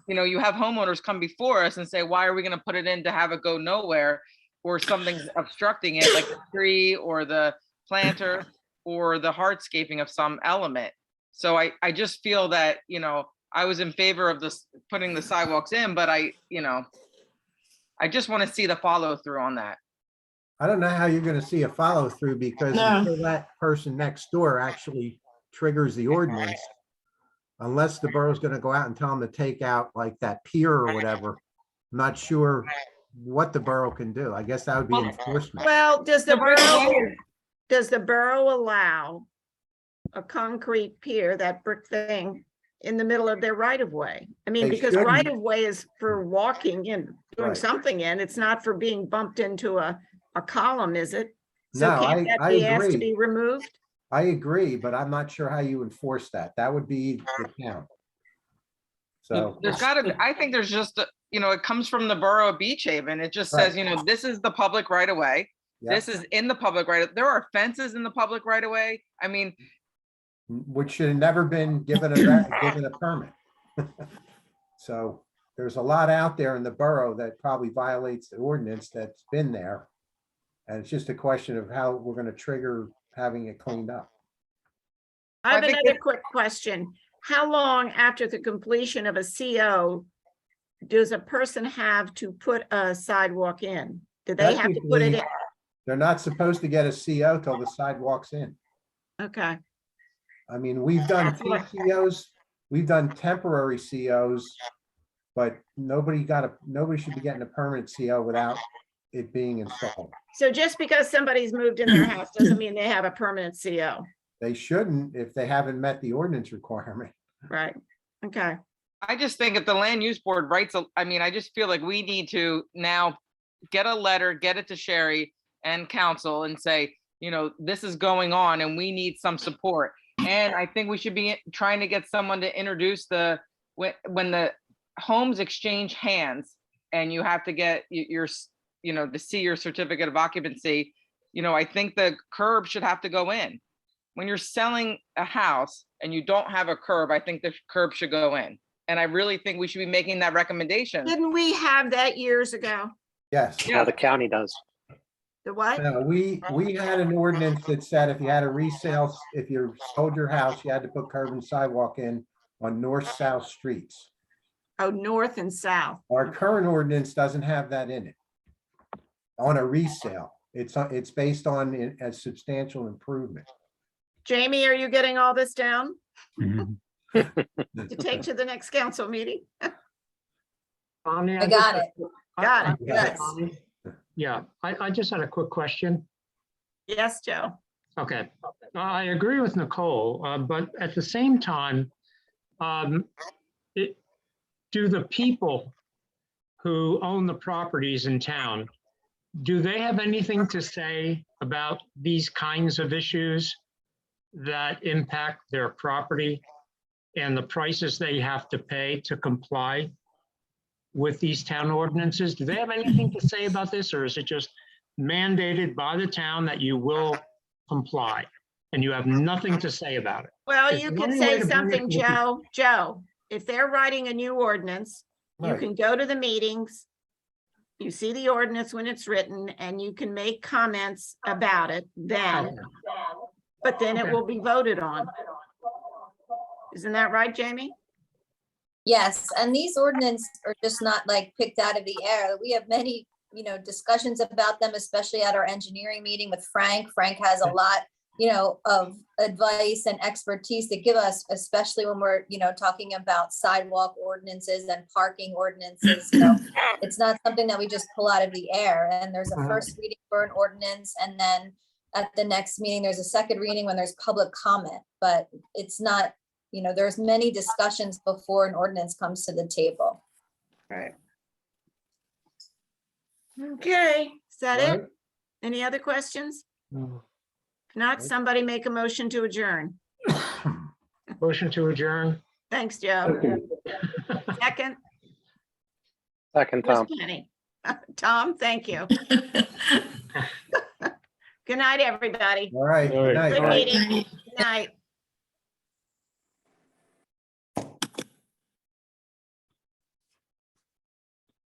you have homeowners come before us and say, why are we gonna put it in to have it go nowhere? Or something's obstructing it, like the tree or the planter or the hardscaping of some element. So I just feel that, I was in favor of this, putting the sidewalks in, but I just want to see the follow through on that. I don't know how you're gonna see a follow through because No. until that person next door actually triggers the ordinance, unless the borough's gonna go out and tell them to take out like that pier or whatever, I'm not sure what the borough can do. I guess that would be enforcement. Well, does the The right of borough, way. does the borough allow a concrete pier, that brick thing, in the middle of their right of way? I mean, They because shouldn't. right of way is for walking in, doing Right. something in, it's not for being bumped into a column, is it? So No, can't that I be asked to agree. be removed? I agree, but I'm not sure how you enforce that. That would be the town. So, There's gotta, I think there's just, it comes from the borough of Beach Haven. It just Right. says, this is the public right of way. yeah, This is in the public right, there are fences in the public right of way. I mean, which should have never been given given a permit. So there's a lot out there in the borough that probably violates the ordinance that's been there. And it's just a question of how we're gonna trigger having it cleaned up. I have I think another quick question. How long after the completion of a CO does a person have to put a sidewalk in? Do they have to put it in? Technically, they're not supposed to get a CO till the sidewalk's in. Okay, I mean, we've done That's what- TCOs, we've done temporary COs, but nobody should be getting a permanent CO without it being installed. so just because somebody's moved in their house doesn't mean they have a permanent CO, They shouldn't if they haven't met the ordinance requirement. right? Okay, I just think if the land use board writes, I just feel like we need to now get a letter, get it to Sherry and council and say, this is going on and we need some support. And I think we should be trying to get someone to introduce when the homes exchange hands and you have to get your, to see your certificate of occupancy, I think the curb should have to go in. When you're selling a house and you don't have a curb, I think the curb should go in. And I really think we should be making that recommendation. didn't we have that years ago? Yes. Yeah, the county does. The what? No, we had an ordinance that said if you had a resale, if you sold your house, you had to put curb and sidewalk in on north-south streets. Oh, north and south. Our current ordinance doesn't have that in it. On a resale, it's based on a substantial improvement. Jamie, are you getting all this down Mhm. to take to the next council meeting? Bonnie, I got it. Got it. Yes. Yes. Yeah, I just had a quick question. Yes, Joe. Okay, I agree with Nicole, but at the same time, do the people who own the properties in town, do they have anything to say about these kinds of issues that impact their property and the prices they have to pay to comply with these town ordinances? Do they have anything to say about this, or is it just mandated by the town that you will comply and you have nothing to say about it? Well, Is you there can any way say to bring it something, to the- Joe, if they're writing a new ordinance, you Right. can go to the meetings. You see the ordinance when it's written and you can make comments about it then, but then it Okay. will be voted on. Isn't that right, Jamie? Yes, and these ordinances are just not like picked out of the air. We have many, discussions about them, especially at our engineering meeting with Frank. Frank has a lot, of advice and expertise to give us, especially when we're, talking about sidewalk ordinances and parking ordinances. It's not something that we just pull out of the air. And there's a first reading for an ordinance, and then at the next meeting, there's a second reading when there's public comment, but it's not, there's many discussions before an ordinance comes to the table. Right. Okay, is that it? Right. Any other questions? If not, somebody make a motion to adjourn. Motion to adjourn? Thanks, Joe. Okay. Second, Second, Ms. Tom. Penny. Tom, thank you. Good night, everybody. All right. All right. Good night. Good All right. meeting. Good night.